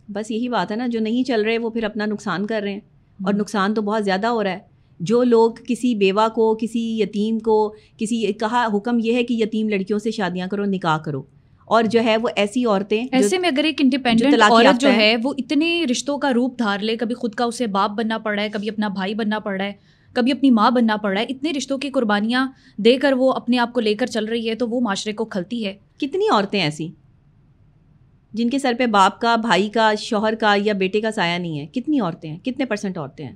بس یہی بات ہے نا, جو نہیں چل رہے وہ پھر اپنا نقصان کر رہے ہیں, اور نقصان تو بہت زیادہ ہو رہا ہے. جو لوگ کسی بیوہ کو, کسی یتیم کو, کسی کہا حکم یہ ہے کہ یتیم لڑکیوں سے شادیاں کرو, نکاح کرو, اور جو ہے وہ ایسی عورتیں, ایسے میں اگر ایک انڈیپینڈنٹ عورت جو ہے وہ اتنے رشتوں کا روپ دھار لے, کبھی خود کا اسے باپ بننا پڑ رہا ہے, کبھی اپنا بھائی بننا پڑ رہا ہے, کبھی اپنی ماں بننا پڑ رہا ہے, اتنے رشتوں کی قربانیاں دے کر وہ اپنے آپ کو لے کر چل رہی ہے, تو وہ معاشرے کو کھلتی ہے. کتنی عورتیں ایسی جن کے سر پہ باپ کا, بھائی کا, شوہر کا یا بیٹے کا سایہ نہیں ہے؟ کتنی عورتیں ہیں, کتنے % عورتیں ہیں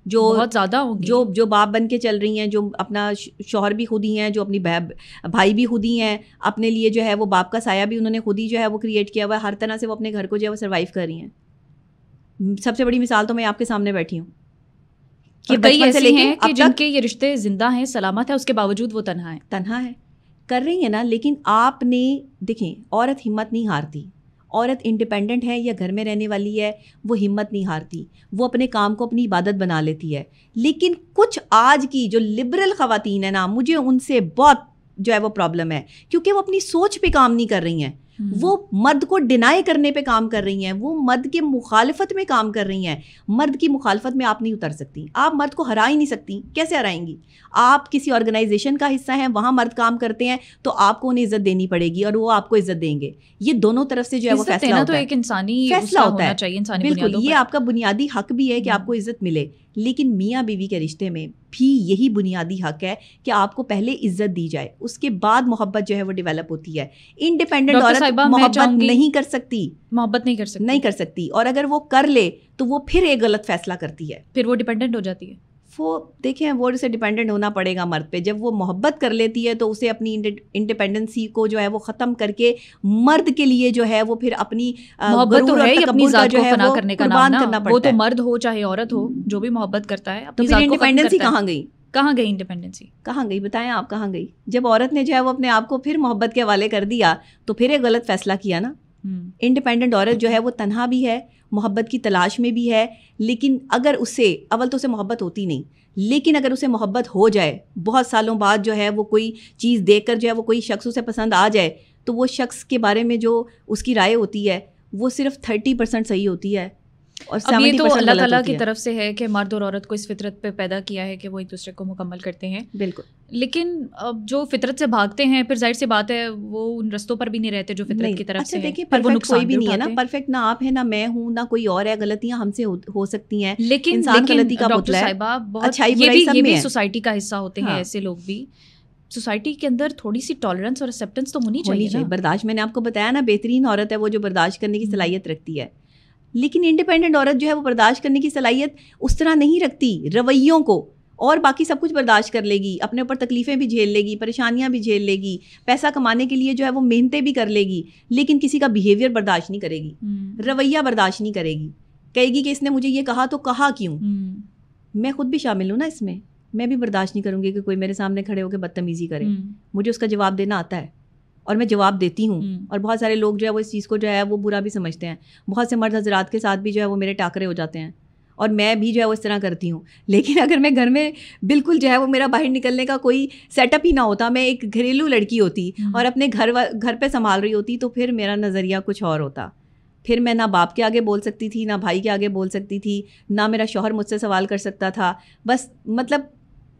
جو بہت زیادہ ہوں گی, جو باپ بن کے چل رہی ہیں, جو اپنا شوہر بھی خود ہی ہیں, جو اپنی بھائی بھی خود ہی ہیں, اپنے لیے جو ہے وہ باپ کا سایہ بھی انہوں نے خود ہی جو ہے وہ کریٹ کیا ہوا ہے. ہر طرح سے وہ اپنے گھر کو جو ہے وہ سروائیو کر رہی ہیں. سب سے بڑی مثال تو میں آپ کے سامنے بیٹھی ہوں کہ کئی ایسی ہیں کہ جن کے یہ رشتے زندہ ہیں, سلامت ہے, اس کے باوجود وہ تنہا ہے کر رہی ہیں نا. لیکن آپ نے دیکھیں, عورت ہمت نہیں ہارتی, عورت انڈیپینڈنٹ ہے یا گھر میں رہنے والی ہے وہ ہمت نہیں ہارتی, وہ اپنے کام کو اپنی عبادت بنا لیتی ہے. لیکن کچھ آج کی جو لبرل خواتین ہیں نا, مجھے ان سے بہت جو ہے وہ پرابلم ہے, کیونکہ وہ اپنی سوچ پہ کام نہیں کر رہی ہیں, وہ مرد کو ڈینائی کرنے پہ کام کر رہی ہیں, وہ مرد کے مخالفت میں کام کر رہی ہیں. مرد کی مخالفت میں آپ نہیں اتر سکتی, آپ مرد کو ہرا ہی نہیں سکتی. کیسے ہرائیں گی؟ آپ کسی آرگنائزیشن کا حصہ ہیں, وہاں مرد کام کرتے ہیں تو آپ کو انہیں عزت دینی پڑے گی اور وہ آپ کو عزت دیں گے. یہ دونوں طرف سے جو ہے وہ فیصلہ ہوتا ہے, ایک انسانی فیصلہ ہوتا ہے. بالکل, یہ آپ کا بنیادی حق بھی ہے کہ آپ کو عزت ملے. لیکن میاں بیوی کے رشتے میں بھی یہی بنیادی حق ہے کہ آپ کو پہلے عزت دی جائے, اس کے بعد محبت جو ہے وہ ڈیولپ ہوتی ہے. انڈیپینڈنٹ عورت محبت نہیں کر سکتی, اور اگر وہ کر لے تو وہ پھر ایک غلط فیصلہ کرتی ہے, پھر وہ ڈیپینڈنٹ ہو جاتی ہے. وہ دیکھیں, وہ اسے ڈیپینڈنٹ ہونا پڑے گا مرد پہ. جب وہ محبت کر لیتی ہے تو اسے اپنی انڈیپینڈنسی کو جو ہے وہ ختم کر کے مرد کے لیے جو ہے وہ پھر اپنی محبت تو ہے اپنی ذات کو فنا کرنے کا نام نا, وہ تو ہے. مرد ہو چاہے عورت ہو, جو بھی محبت کرتا ہے تو پھر انڈیپینڈنسی کہاں گئی؟ انڈیپینڈنسی کہاں گئی بتائیں آپ, کہاں گئی؟ جب عورت نے جو ہے وہ اپنے آپ کو پھر محبت کے حوالے کر دیا تو پھر ایک غلط فیصلہ کیا نا. انڈیپینڈنٹ عورت جو ہے وہ تنہا بھی ہے, محبت کی تلاش میں بھی ہے. لیکن اگر اسے اول تو اسے محبت ہوتی نہیں, لیکن اگر اسے محبت ہو جائے, بہت سالوں بعد جو ہے وہ کوئی چیز دیکھ کر جو ہے وہ کوئی شخص اسے پسند آ جائے, تو وہ شخص کے بارے میں جو اس کی رائے ہوتی ہے وہ صرف 30% صحیح ہوتی ہے اور 70% یہ تو اللہ تعالیٰ کی ہے. طرف سے ہے کہ مرد اور عورت کو اس فطرت پہ پیدا کیا ہے کہ وہ ایک دوسرے کو مکمل کرتے ہیں. بالکل. لیکن اب جو فطرت سے بھاگتے ہیں پھر ظاہر سی بات ہے وہ ان رستوں پر بھی نہیں رہتے جو فطرت کی طرف سے ہے. دیکھیں, پرفیکٹ کوئی بھی نہیں ہے نا, پرفیکٹ نہ آپ ہے نہ میں ہوں نہ کوئی اور ہے. غلطیاں ہم سے ہو سکتی ہیں, لیکن انسان غلطی کا پتلا ہے. اچھائی برائی سب میں ہے, سوسائٹی کا حصہ ہوتے ہیں ایسے لوگ بھی. سوسائٹی کے اندر تھوڑی سی ٹالرنس اور ایکسیپٹنس تو ہونی چاہیے. برداشت, میں نے آپ کو بتایا نا, بہترین عورت ہے وہ جو برداشت کرنے کی صلاحیت رکھتی ہے. لیکن انڈیپینڈنٹ عورت جو ہے وہ برداشت کرنے کی صلاحیت اس طرح نہیں رکھتی. رویوں کو اور باقی سب کچھ برداشت کر لے گی, اپنے اوپر تکلیفیں بھی جھیل لے گی, پریشانیاں بھی جھیل لے گی, پیسہ کمانے کے لیے جو ہے وہ محنتیں بھی کر لے گی, لیکن کسی کا بیہیویئر برداشت نہیں کرے گی, رویہ برداشت نہیں کرے گی. کہے گی کہ اس نے مجھے یہ کہا تو کہا کیوں. میں خود بھی شامل ہوں نا اس میں بھی برداشت نہیں کروں گی کہ کوئی میرے سامنے کھڑے ہو کے بدتمیزی کرے. مجھے اس کا جواب دینا آتا ہے اور میں جواب دیتی ہوں. اور بہت سارے لوگ جو ہے وہ اس چیز کو جو ہے وہ برا بھی سمجھتے ہیں. بہت سے مرد حضرات کے ساتھ بھی جو ہے وہ میرے ٹاکرے ہو جاتے ہیں اور میں بھی جو ہے وہ اس طرح کرتی ہوں. لیکن اگر میں گھر میں بالکل جو ہے وہ میرا باہر نکلنے کا کوئی سیٹ اپ ہی نہ ہوتا, میں ایک گھریلو لڑکی ہوتی اور اپنے گھر پہ سنبھال رہی ہوتی, تو پھر میرا نظریہ کچھ اور ہوتا. پھر میں نہ باپ کے آگے بول سکتی تھی, نہ بھائی کے آگے بول سکتی تھی, نہ میرا شوہر مجھ سے سوال کر سکتا تھا. بس مطلب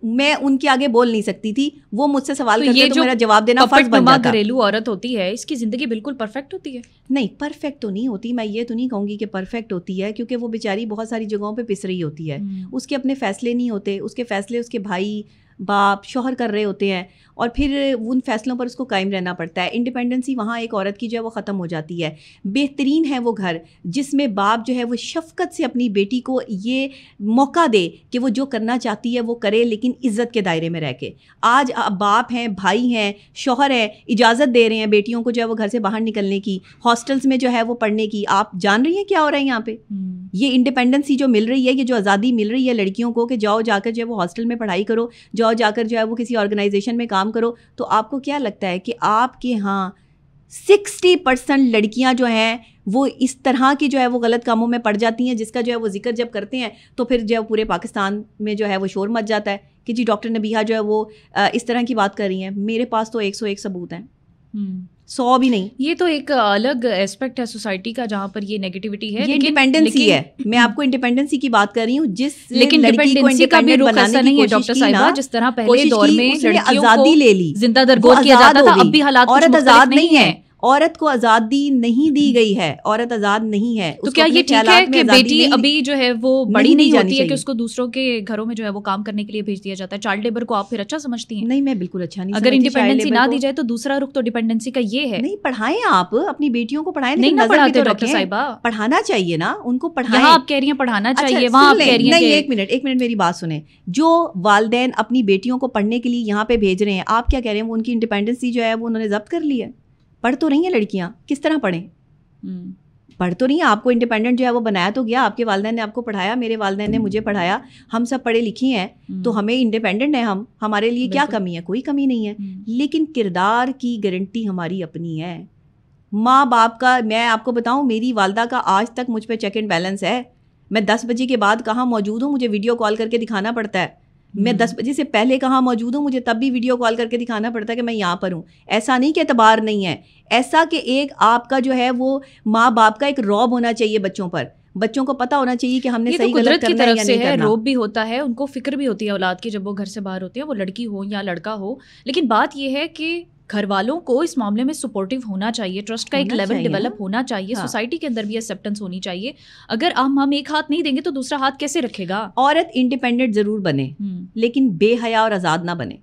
میں ان کے آگے بول نہیں سکتی تھی, وہ مجھ سے سوال کرتے تو میرا جواب دینا فرض بن جاتا. گھریلو عورت ہوتی ہے, اس کی زندگی بالکل پرفیکٹ ہوتی ہے؟ نہیں, پرفیکٹ تو نہیں ہوتی. میں یہ تو نہیں کہوں گی کہ پرفیکٹ ہوتی ہے, کیونکہ وہ بیچاری بہت ساری جگہوں پہ پس رہی ہوتی ہے. اس کے اپنے فیصلے نہیں ہوتے, اس کے فیصلے اس کے بھائی باپ شوہر کر رہے ہوتے ہیں, اور پھر ان فیصلوں پر اس کو قائم رہنا پڑتا ہے. انڈیپینڈنسی وہاں ایک عورت کی جو ہے وہ ختم ہو جاتی ہے. بہترین ہے وہ گھر جس میں باپ جو ہے وہ شفقت سے اپنی بیٹی کو یہ موقع دے کہ وہ جو کرنا چاہتی ہے وہ کرے, لیکن عزت کے دائرے میں رہ کے. آج باپ ہیں, بھائی ہیں, شوہر ہیں, اجازت دے رہے ہیں بیٹیوں کو جو ہے وہ گھر سے باہر نکلنے کی, ہاسٹلس میں جو ہے وہ پڑھنے کی. آپ جان رہی ہیں کیا ہو رہا ہے یہاں پہ؟ یہ انڈیپینڈنسی جو مل رہی ہے, یہ جو آزادی مل رہی ہے لڑکیوں کو کہ جاؤ جا کر جو ہے وہ ہاسٹل میں پڑھائی کرو, جاؤ جا کر جو ہے وہ کسی آرگنائزیشن میں کام کرو, تو آپ کو کیا لگتا ہے کہ آپ کے ہاں 60% لڑکیاں جو ہیں وہ اس طرح کی جو ہے وہ غلط کاموں میں پڑ جاتی ہیں, جس کا جو ہے وہ ذکر جب کرتے ہیں تو پھر جو ہے پورے پاکستان میں جو ہے وہ شور مچ جاتا ہے کہ جی ڈاکٹر نبیہہ جو ہے وہ اس طرح کی بات کر رہی ہیں. میرے پاس تو 101 ثبوت ہیں, 100 بھی نہیں. یہ تو ایک الگ ایسپیکٹ ہے سوسائٹی کا جہاں پر یہ نیگیٹیوٹی ہے. یہ انڈیپینڈنسی ہے, میں آپ کو انڈیپینڈنسی کی بات کر رہی ہوں, جس لیکن ڈیپینڈنسی کا بھی رخ ایسا نہیں ہے ڈاکٹر صاحبہ, جس طرح پہلے دور میں لڑکیوں آزادی لے لی, زندہ درگور کیا جاتا تھا, اب بھی حالات عورت آزاد نہیں ہے. عورت کو آزادی نہیں دی گئی ہے, عورت آزاد نہیں ہے. تو کیا یہ ٹھیک ہے کہ بیٹی ابھی جو ہے وہ بڑی نہیں ہوتی ہے کہ اس کو دوسروں کے گھروں میں جو ہے وہ کام کرنے کے لیے بھیج دیا جاتا ہے؟ چائلڈ لیبر کو آپ پھر اچھا سمجھتی ہیں؟ نہیں, میں بالکل اچھا نہیں. اگر انڈیپینڈنسی نہ دی جائے تو دوسرا رخ تو ڈیپینڈنسی کا یہ ہے. نہیں, پڑھائیں آپ اپنی بیٹیوں کو, پڑھائیں. نہیں نہ پڑھاتے ڈاکٹر صاحبہ, پڑھانا چاہیے نا ان کو, پڑھائیں. یہاں آپ کہہ رہی ہیں پڑھانا چاہیے, وہاں آپ کہہ رہی ہیں نہیں. ایک منٹ میری بات سنیں. جو والدین اپنی بیٹیوں کو پڑھنے کے لیے یہاں پہ بھیج رہے ہیں, آپ کیا کہہ رہے ہیں وہ ان کی انڈیپینڈنسی جو ہے وہ انہوں نے ضبط کر لی ہے؟ پڑھ تو رہی ہیں لڑکیاں, کس طرح پڑھیں؟ پڑھ تو رہی ہیں. آپ کو انڈیپینڈنٹ جو ہے وہ بنایا تو گیا, آپ کے والدین نے آپ کو پڑھایا, میرے والدین نے مجھے پڑھایا, ہم سب پڑھے لکھے ہیں تو ہمیں انڈیپینڈنٹ ہیں ہم, ہمارے لیے کیا کمی ہے؟ کوئی کمی نہیں ہے. لیکن کردار کی گارنٹی ہماری اپنی ہے. ماں باپ کا میں آپ کو بتاؤں, میری والدہ کا آج تک مجھ پہ چیک اینڈ بیلنس ہے. میں 10 بجے کے بعد کہاں موجود ہوں مجھے ویڈیو کال کر کے دکھانا پڑتا ہے. میں 10 بجے سے پہلے کہاں موجود ہوں مجھے تب بھی ویڈیو کال کر کے دکھانا پڑتا ہے کہ میں یہاں پر ہوں. ایسا نہیں کہ اعتبار نہیں ہے, ایسا کہ ایک آپ کا جو ہے وہ ماں باپ کا ایک رعب ہونا چاہیے بچوں پر. بچوں کو پتا ہونا چاہیے کہ ہم نے صحیح غلط کرنا ہے یا نہیں کرنا. روب بھی ہوتا ہے, ان کو فکر بھی ہوتی ہے اولاد کی جب وہ گھر سے باہر ہوتی ہے, وہ لڑکی ہو یا لڑکا ہو. لیکن بات یہ ہے کہ گھر والوں کو اس معاملے میں سپورٹیو ہونا چاہیے, ٹرسٹ کا ایک لیول ڈیولپ ہونا چاہیے, سوسائٹی کے اندر بھی ایکسیپٹنس ہونی چاہیے. اگر ہم ایک ہاتھ نہیں دیں گے تو دوسرا ہاتھ کیسے رکھے گا؟ عورت انڈیپینڈنٹ ضرور بنے لیکن بے حیا اور آزاد نہ بنے.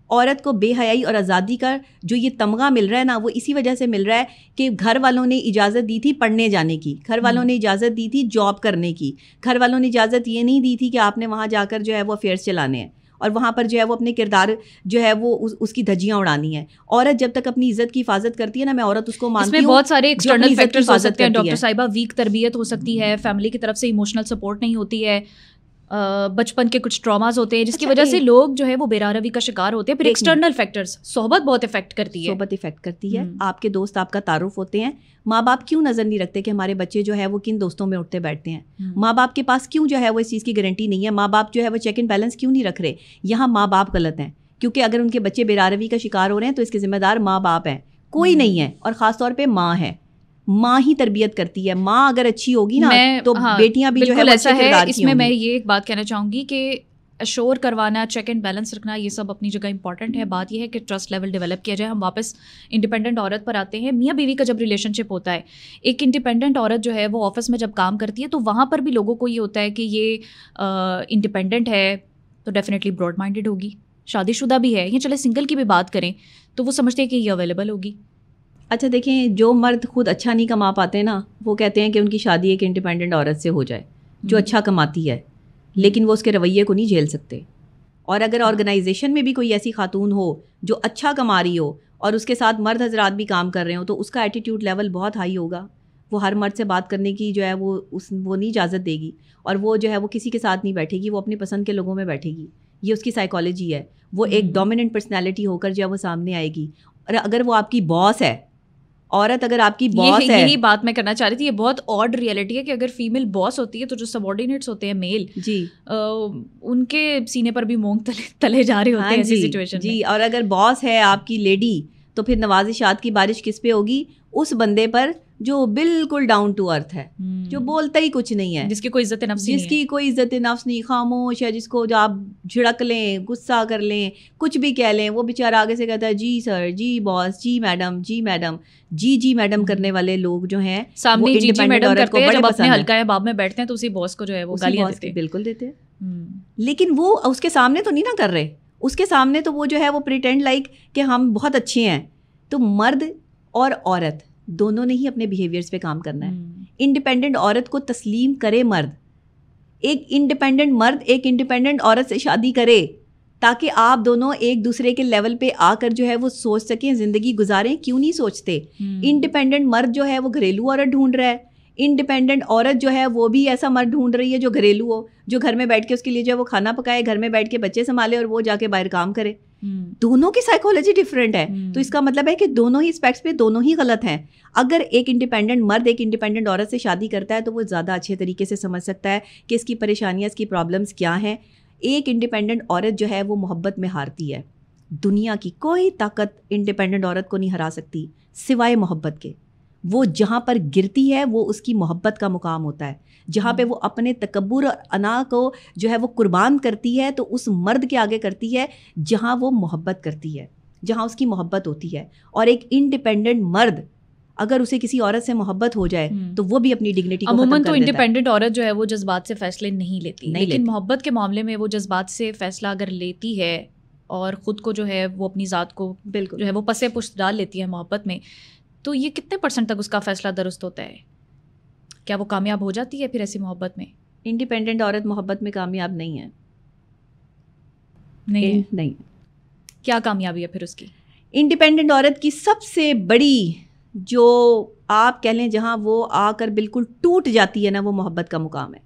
عورت کو بے حیائی اور آزادی کا جو یہ تمغہ مل رہا ہے نا, وہ اسی وجہ سے مل رہا ہے کہ گھر والوں نے اجازت دی تھی پڑھنے جانے کی, گھر والوں نے اجازت دی تھی جاب کرنے کی, گھر والوں نے اجازت یہ نہیں دی تھی کہ آپ نے وہاں جا کر جو ہے وہ افیئرس چلانے ہیں اور وہاں پر جو ہے وہ اپنے کردار جو ہے وہ اس کی دھجیاں اڑانی ہیں. عورت جب تک اپنی عزت کی حفاظت کرتی ہے نا, میں عورت اس کو مانتی ہوں. اس میں بہت سارے ایکسٹرنل فیکٹرز ہو سکتے ہیں ڈاکٹر صاحبہ, ویک تربیت ہو سکتی ہے, فیملی کی طرف سے ایموشنل سپورٹ نہیں ہوتی ہے, بچپن کے کچھ ٹراماز ہوتے ہیں جس کی وجہ سے لوگ جو ہے وہ بے روی کا شکار ہوتے ہیں. پھر ایکسٹرنل فیکٹرز, صحبت بہت افیکٹ کرتی ہے. صحبت افیکٹ کرتی ہے, آپ کے دوست آپ کا تعارف ہوتے ہیں. ماں باپ کیوں نظر نہیں رکھتے کہ ہمارے بچے جو ہے وہ کن دوستوں میں اٹھتے بیٹھتے ہیں؟ ماں باپ کے پاس کیوں جو ہے وہ اس چیز کی گارنٹی نہیں ہے؟ ماں باپ جو ہے وہ چیک اینڈ بیلنس کیوں نہیں رکھ رہے؟ یہاں ماں باپ غلط ہیں, کیونکہ اگر ان کے بچے بے روی کا شکار ہو رہے ہیں تو اس کے ذمہ دار ماں باپ ہیں, کوئی نہیں ہے. اور خاص طور پہ ماں ہے, ماں ہی تربیت کرتی ہے. ماں اگر اچھی ہوگی نا تو بیٹیاں بھی جو ہے ایسا ہے. اس میں میں یہ ایک بات کہنا چاہوں گی کہ اشور کروانا, چیک اینڈ بیلنس رکھنا, یہ سب اپنی جگہ امپورٹنٹ ہے. بات یہ ہے کہ ٹرسٹ لیول ڈیولپ کیا جائے. ہم واپس انڈیپینڈنٹ عورت پر آتے ہیں. میاں بیوی کا جب ریلیشن شپ ہوتا ہے, ایک انڈیپینڈنٹ عورت جو ہے وہ آفس میں جب کام کرتی ہے تو وہاں پر بھی لوگوں کو یہ ہوتا ہے کہ یہ انڈیپینڈنٹ ہے تو ڈیفینیٹلی براڈ مائنڈیڈ ہوگی, شادی شدہ بھی ہے, یا چلے سنگل کی بھی بات کریں تو وہ سمجھتے ہیں کہ یہ اویلیبل ہوگی. اچھا دیکھیں, جو مرد خود اچھا نہیں کما پاتے نا, وہ کہتے ہیں کہ ان کی شادی ایک انڈیپینڈنٹ عورت سے ہو جائے جو اچھا کماتی ہے, لیکن وہ اس کے رویے کو نہیں جھیل سکتے. اور اگر آرگنائزیشن میں بھی کوئی ایسی خاتون ہو جو اچھا کما رہی ہو اور اس کے ساتھ مرد حضرات بھی کام کر رہے ہوں, تو اس کا ایٹیٹیوڈ لیول بہت ہائی ہوگا. وہ ہر مرد سے بات کرنے کی جو ہے وہ نہیں اجازت دے گی, اور وہ جو ہے وہ کسی کے ساتھ نہیں بیٹھے گی, وہ اپنی پسند کے لوگوں میں بیٹھے گی. یہ اس کی سائیکالوجی ہے. وہ ایک ڈومیننٹ پرسنالٹی ہو کر جو ہے وہ سامنے آئے گی. اور اگر وہ آپ کی باس ہے, عورت اگر آپ کی باس ہے, یہی بات میں کرنا چاہ رہی تھی. یہ بہت آڈ ریئلٹی ہے کہ اگر فیمیل باس ہوتی ہے تو جو سبارڈینیٹس ہوتے ہیں میل, جی ان کے سینے پر بھی مونگ تلے جا رہے ہوتے ہیں ایسی سچویشن. جی, اور اگر باس ہے آپ کی لیڈی تو پھر نوازشات کی بارش کس پہ ہوگی؟ اس بندے پر جو بالکل ڈاؤن ٹو ارتھ ہے, جو بولتا ہی کچھ نہیں ہے, جس کی کوئی عزت نفس نہیں, جس کی کوئی عزت نفس نہیں, خاموش ہے, جس کو جو آپ جھڑک لیں, غصہ کر لیں, کچھ بھی کہہ لیں, وہ بیچارہ آگے سے کہتا ہے جی سر, جی باس, جی میڈم, جی میڈم. جی میڈم کرنے والے لوگ جو ہیں سامنے جی میڈم کرتے ہیں, جب اپنے حلقہ باب میں بیٹھتے ہیں تو اسی باس کو جو ہے وہ گالیاں دیتے ہیں. بالکل دیتے ہیں, لیکن وہ اس کے سامنے تو نہیں نا کر رہے. اس کے سامنے تو وہ جو ہے وہ پریٹینڈ لائک کہ ہم بہت اچھے ہیں. تو مرد اور عورت دونوں نے ہی اپنے بیہیویئرس پہ کام کرنا ہے. انڈیپینڈنٹ عورت کو تسلیم کرے مرد, ایک انڈیپینڈنٹ مرد ایک انڈیپینڈنٹ عورت سے شادی کرے, تاکہ آپ دونوں ایک دوسرے کے لیول پہ آ کر جو ہے وہ سوچ سکیں, زندگی گزاریں. کیوں نہیں سوچتے؟ انڈیپینڈنٹ مرد جو ہے وہ گھریلو عورت ڈھونڈ رہا ہے, انڈیپینڈنٹ عورت جو ہے وہ بھی ایسا مرد ڈھونڈ رہی ہے جو گھریلو ہو, جو گھر میں بیٹھ کے اس کے لیے جو ہے وہ کھانا پکائے, گھر میں بیٹھ کے بچے سنبھالے, اور وہ جا کے باہر کام کرے. دونوں کی سائیکالوجی ڈفرینٹ ہے. تو اس کا مطلب ہے کہ دونوں ہی اسپیکٹس پہ دونوں ہی غلط ہیں. اگر ایک انڈیپینڈنٹ مرد ایک انڈیپینڈنٹ عورت سے شادی کرتا ہے تو وہ زیادہ اچھے طریقے سے سمجھ سکتا ہے کہ اس کی پریشانیاں, اس کی پرابلمس کیا ہیں. ایک انڈیپینڈنٹ عورت جو ہے وہ محبت میں ہارتی ہے. دنیا کی کوئی طاقت انڈیپینڈنٹ عورت کو نہیں ہرا سکتی سوائے محبت کے. وہ جہاں پر گرتی ہے وہ اس کی محبت کا مقام ہوتا ہے. جہاں پہ وہ اپنے تکبر اور انا کو جو ہے وہ قربان کرتی ہے تو اس مرد کے آگے کرتی ہے جہاں وہ محبت کرتی ہے, جہاں اس کی محبت ہوتی ہے. اور ایک انڈیپینڈنٹ مرد اگر اسے کسی عورت سے محبت ہو جائے تو وہ بھی اپنی ڈگنیٹی کو ختم کر دیتا ہے. عموماً تو انڈیپینڈنٹ عورت جو ہے وہ جذبات سے فیصلے نہیں لیتی, لیکن محبت کے معاملے میں وہ جذبات سے فیصلہ اگر لیتی ہے اور خود کو جو ہے وہ اپنی ذات کو بالکل جو ہے وہ پسے پشت ڈال لیتی ہے محبت میں, تو یہ کتنے % تک اس کا فیصلہ درست ہوتا ہے؟ کیا وہ کامیاب ہو جاتی ہے پھر ایسی محبت میں؟ انڈیپینڈنٹ عورت محبت میں کامیاب نہیں ہے. نہیں. کیا کامیابی ہے پھر اس کی؟ انڈیپینڈنٹ عورت کی سب سے بڑی جو آپ کہہ لیں جہاں وہ آ کر بالکل ٹوٹ جاتی ہے نا, وہ محبت کا مقام ہے.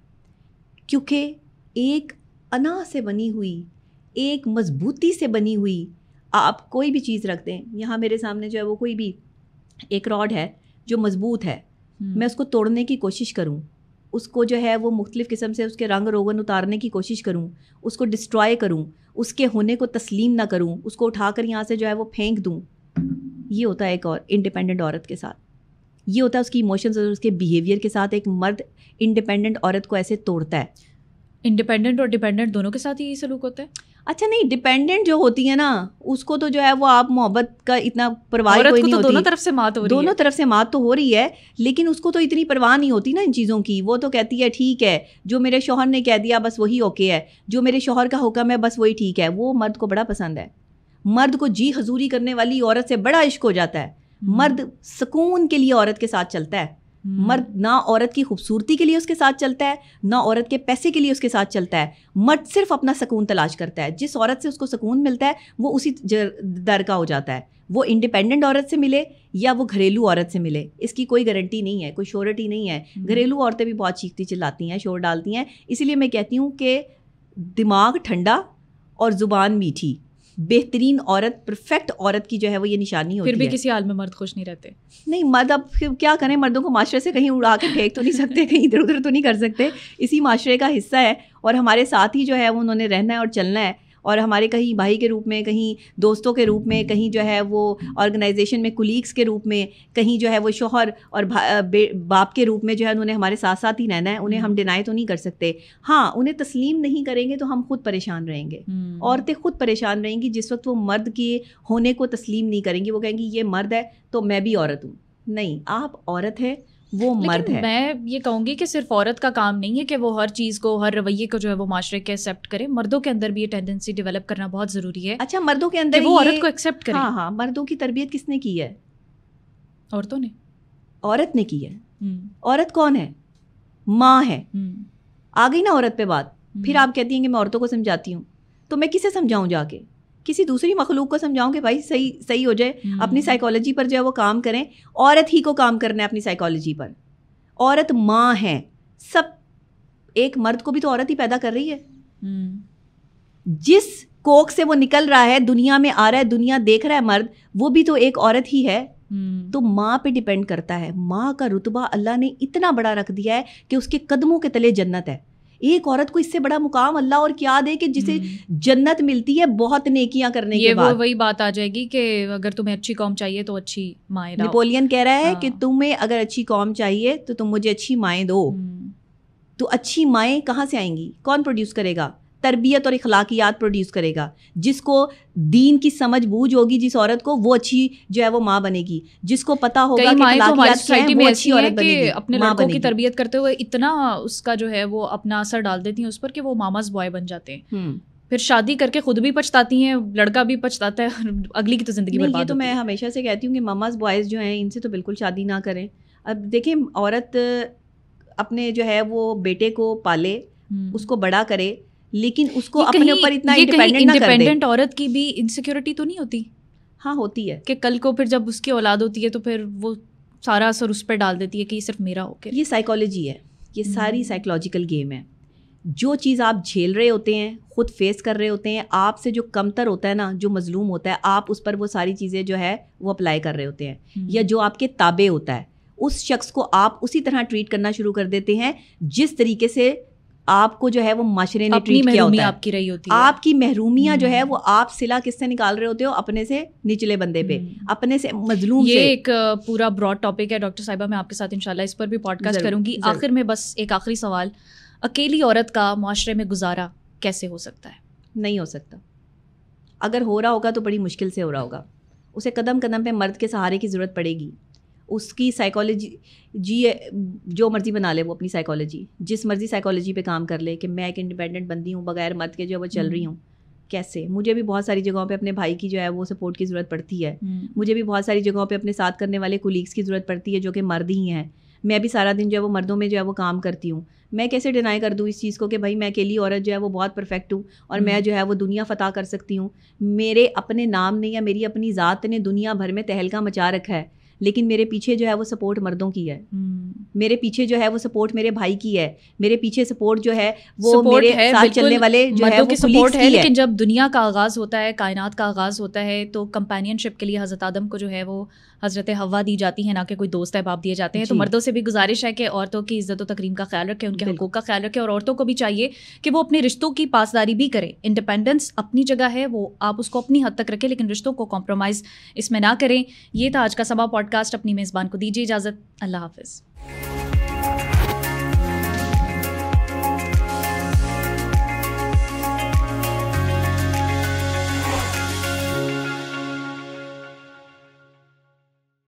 کیونکہ ایک انا سے بنی ہوئی, ایک مضبوطی سے بنی ہوئی, آپ کوئی بھی چیز رکھ دیں, یہاں میرے سامنے جو ہے وہ کوئی بھی ایک راڈ ہے, جو مضبوط ہے میں اس کو توڑنے کی کوشش کروں, اس کو جو ہے وہ مختلف قسم سے اس کے رنگ روغن اتارنے کی کوشش کروں, اس کو ڈسٹرائے کروں, اس کے ہونے کو تسلیم نہ کروں, اس کو اٹھا کر یہاں سے جو ہے وہ پھینک دوں, یہ ہوتا ہے ایک اور انڈیپینڈنٹ عورت کے ساتھ. یہ ہوتا ہے اس کی ایموشنز اور اس کے بیہیویئر کے ساتھ. ایک مرد انڈیپینڈنٹ عورت کو ایسے توڑتا ہے. انڈیپینڈنٹ اور ڈیپینڈنٹ دونوں کے ساتھ ہی سلوک ہوتا ہے؟ اچھا نہیں, ڈیپینڈنٹ جو ہوتی ہے نا اس کو تو جو ہے وہ آپ محبت کا اتنا پرواہ کوئی نہیں ہوتی, دونوں طرف سے مات ہو رہی ہے, دونوں طرف سے مات تو ہو رہی ہے, لیکن اس کو تو اتنی پرواہ نہیں ہوتی نا ان چیزوں کی. وہ تو کہتی ہے ٹھیک ہے جو میرے شوہر نے کہہ دیا بس وہی اوکے ہے, جو میرے شوہر کا حکم ہے بس وہی ٹھیک ہے. وہ مرد کو بڑا پسند ہے. مرد کو جی حضوری کرنے والی عورت سے بڑا عشق ہو جاتا ہے. مرد سکون کے لیے عورت کے ساتھ چلتا ہے. مرد نہ عورت کی خوبصورتی کے لیے اس کے ساتھ چلتا ہے, نہ عورت کے پیسے کے لیے اس کے ساتھ چلتا ہے. مرد صرف اپنا سکون تلاش کرتا ہے. جس عورت سے اس کو سکون ملتا ہے وہ اسی در کا ہو جاتا ہے. وہ انڈیپینڈنٹ عورت سے ملے یا وہ گھریلو عورت سے ملے, اس کی کوئی گارنٹی نہیں ہے, کوئی شیورٹی نہیں ہے. گھریلو عورتیں بھی بہت چیختی چلاتی ہیں, شور ڈالتی ہیں. اسی لیے میں کہتی ہوں کہ دماغ ٹھنڈا اور زبان میٹھی, بہترین عورت, پرفیکٹ عورت کی جو ہے وہ یہ نشانی ہوتی ہے. پھر بھی کسی حال میں مرد خوش نہیں رہتے. نہیں, مرد اب کیا کریں, مردوں کو معاشرے سے کہیں اڑا کے پھینک تو نہیں سکتے, کہیں ادھر ادھر تو نہیں کر سکتے. اسی معاشرے کا حصہ ہے اور ہمارے ساتھ ہی جو ہے وہ انہوں نے رہنا ہے اور چلنا ہے. اور ہمارے کہیں بھائی کے روپ میں, کہیں دوستوں کے روپ میں, کہیں جو ہے وہ آرگنائزیشن میں کولیگس کے روپ میں, کہیں جو ہے وہ شوہر اور باپ کے روپ میں جو ہے انہوں نے ہمارے ساتھ ساتھ ہی رہنا ہے. انہیں ہم ڈینائی تو نہیں کر سکتے. ہاں, انہیں تسلیم نہیں کریں گے تو ہم خود پریشان رہیں گے. عورتیں خود پریشان رہیں گی جس وقت وہ مرد کے ہونے کو تسلیم نہیں کریں گی. وہ کہیں گی یہ مرد ہے تو میں بھی عورت ہوں. نہیں, آپ عورت ہے, وہ مرد ہے. میں یہ کہوں گی کہ صرف عورت کا کام نہیں ہے کہ وہ ہر چیز کو, ہر رویے کو جو ہے وہ معاشرے کے ایکسیپٹ کرے. مردوں کے اندر بھی یہ ٹینڈنسی ڈیولپ کرنا بہت ضروری ہے. اچھا, مردوں کے اندر وہ عورت کو ایکسیپٹ کرے. ہاں ہاں, مردوں کی تربیت کس نے کی ہے؟ عورتوں نے. عورت نے کی ہے. عورت کون ہے؟ ماں ہے. آ گئی نا عورت پہ بات. پھر آپ کہتی ہیں کہ میں عورتوں کو سمجھاتی ہوں, تو میں کسے سمجھاؤں جا کے؟ کسی دوسری مخلوق کو سمجھاؤں کہ بھائی صحیح ہو جائے, اپنی سائیکالوجی پر جو ہے وہ کام کریں. عورت ہی کو کام کرنا ہے اپنی سائیکالوجی پر. عورت ماں ہے سب. ایک مرد کو بھی تو عورت ہی پیدا کر رہی ہے. جس کوک سے وہ نکل رہا ہے, دنیا میں آ رہا ہے, دنیا دیکھ رہا ہے مرد, وہ بھی تو ایک عورت ہی ہے. تو ماں پہ ڈیپینڈ کرتا ہے. ماں کا رتبہ اللہ نے اتنا بڑا رکھ دیا ہے کہ اس کے قدموں کے تلے جنت ہے. ایک عورت کو اس سے بڑا مقام اللہ اور کیا دے کہ جسے جنت ملتی ہے بہت نیکیاں کرنے کے بعد. یہ وہی بات آ جائے گی کہ اگر تمہیں اچھی قوم چاہیے تو اچھی مائیں لاؤ. نیپولین کہہ رہا ہے کہ تمہیں اگر اچھی قوم چاہیے تو تم مجھے اچھی مائیں دو. تو اچھی مائیں کہاں سے آئیں گی؟ کون پروڈیوس کرے گا؟ تربیت اور اخلاقیات پروڈیوس کرے گا. جس کو دین کی سمجھ بوجھ ہوگی جس عورت کو, وہ اچھی جو ہے وہ ماں بنے گی. جس کو پتا ہوگا کہ اخلاقیات کیا ہیں وہ اچھی عورت بنے گی. اپنے لڑکوں کی تربیت کرتے ہوئے اتنا اس کا جو ہے وہ اپنا اثر ڈال دیتی ہیں اس پر کہ وہ ماماز بوائے بن جاتے ہیں. پھر شادی کر کے خود بھی پچھتاتی ہیں, لڑکا بھی پچھتاتا ہے, اگلی کی تو زندگی برباد ہوتی ہے. یہ تو میں ہمیشہ سے کہتی ہوں کہ ماماز بوائز جو ہیں ان سے تو بالکل شادی نہ کریں. اب دیکھیں, عورت اپنے جو ہے وہ بیٹے کو پالے, اس کو بڑا کرے, لیکن اس کو اپنے اوپر اتنا انڈیپینڈنٹ نہ کر دے. انڈیپینڈنٹ عورت کی بھی انسیکیورٹی تو نہیں ہوتی؟ ہاں ہوتی ہے, کہ کل کو پھر جب اس کی اولاد ہوتی ہے تو پھر وہ سارا اثر اس پہ ڈال دیتی ہے کہ یہ صرف میرا ہو کے. یہ سائیکالوجی ہے, یہ ساری سائیکولوجیکل گیم ہے. جو چیز آپ جھیل رہے ہوتے ہیں, خود فیس کر رہے ہوتے ہیں, آپ سے جو کمتر ہوتا ہے نا, جو مظلوم ہوتا ہے, آپ اس پر وہ ساری چیزیں جو ہے وہ اپلائی کر رہے ہوتے ہیں. یا جو آپ کے تابع ہوتا ہے, اس شخص کو آپ اسی طرح ٹریٹ کرنا شروع کر دیتے ہیں جس طریقے سے آپ کو جو ہے وہ معاشرے نے ٹریٹ کیا ہوتا ہے. آپ کی رہی ہوتی ہے, آپ کی محرومیاں جو ہے وہ آپ صلہ کس سے نکال رہے ہوتے ہو؟ اپنے سے نچلے بندے پہ, اپنے سے مظلوم سے. یہ ایک پورا براڈ ٹاپک ہے ڈاکٹر صاحبہ, میں آپ کے ساتھ انشاءاللہ اس پر بھی پوڈ کاسٹ کروں گی. آخر میں بس ایک آخری سوال, اکیلی عورت کا معاشرے میں گزارا کیسے ہو سکتا ہے؟ نہیں ہو سکتا. اگر ہو رہا ہوگا تو بڑی مشکل سے ہو رہا ہوگا. اسے قدم قدم پہ مرد کے سہارے کی ضرورت پڑے گی. اس کی سائیکالوجی جی جو مرضی بنا لے وہ اپنی سائیکالوجی, جس مرضی سائیکالوجی پہ کام کر لے کہ میں ایک انڈیپینڈنٹ بندی ہوں, بغیر مرد کے جو وہ چل رہی ہوں. کیسے؟ مجھے بھی بہت ساری جگہوں پہ اپنے بھائی کی جو ہے وہ سپورٹ کی ضرورت پڑتی ہے. مجھے بھی بہت ساری جگہوں پہ اپنے ساتھ کرنے والے کولیگس کی ضرورت پڑتی ہے جو کہ مرد ہی ہیں. میں بھی سارا دن جو ہے وہ مردوں میں جو ہے وہ کام کرتی ہوں. میں کیسے ڈینائی کر دوں اس چیز کو کہ بھائی میں اکیلی عورت جو ہے وہ بہت پرفیکٹ ہوں اور میں جو ہے وہ دنیا فتح کر سکتی ہوں. میرے اپنے نام نے یا میری اپنی ذات نے دنیا بھر میں تہلکہ مچا رکھا ہے. لیکن میرے پیچھے جو ہے وہ سپورٹ مردوں کی ہے, میرے پیچھے جو ہے وہ سپورٹ میرے بھائی کی ہے, میرے پیچھے سپورٹ جو ہے وہ میرے ساتھ چلنے والے جو ہے وہ سپورٹ ہے. لیکن جب دنیا کا آغاز ہوتا ہے, کائنات کا آغاز ہوتا ہے, تو کمپینین شپ کے لیے حضرت آدم کو جو ہے وہ حضرت حوا دی جاتی ہے, نہ کہ کوئی دوست احباب دیے جاتے ہیں. تو مردوں سے بھی گزارش ہے کہ عورتوں کی عزت و تکریم کا خیال رکھیں, ان کے حقوق کا خیال رکھیں, اور عورتوں کو بھی چاہیے کہ وہ اپنے رشتوں کی پاسداری بھی کریں. انڈیپینڈنس اپنی جگہ ہے, وہ آپ اس کو اپنی حد تک رکھیں, لیکن رشتوں کو کمپرومائز اس میں نہ کریں. یہ تھا آج کا سما پوڈ کاسٹ. اپنی میزبان کو دیجیے اجازت. اللہ حافظ.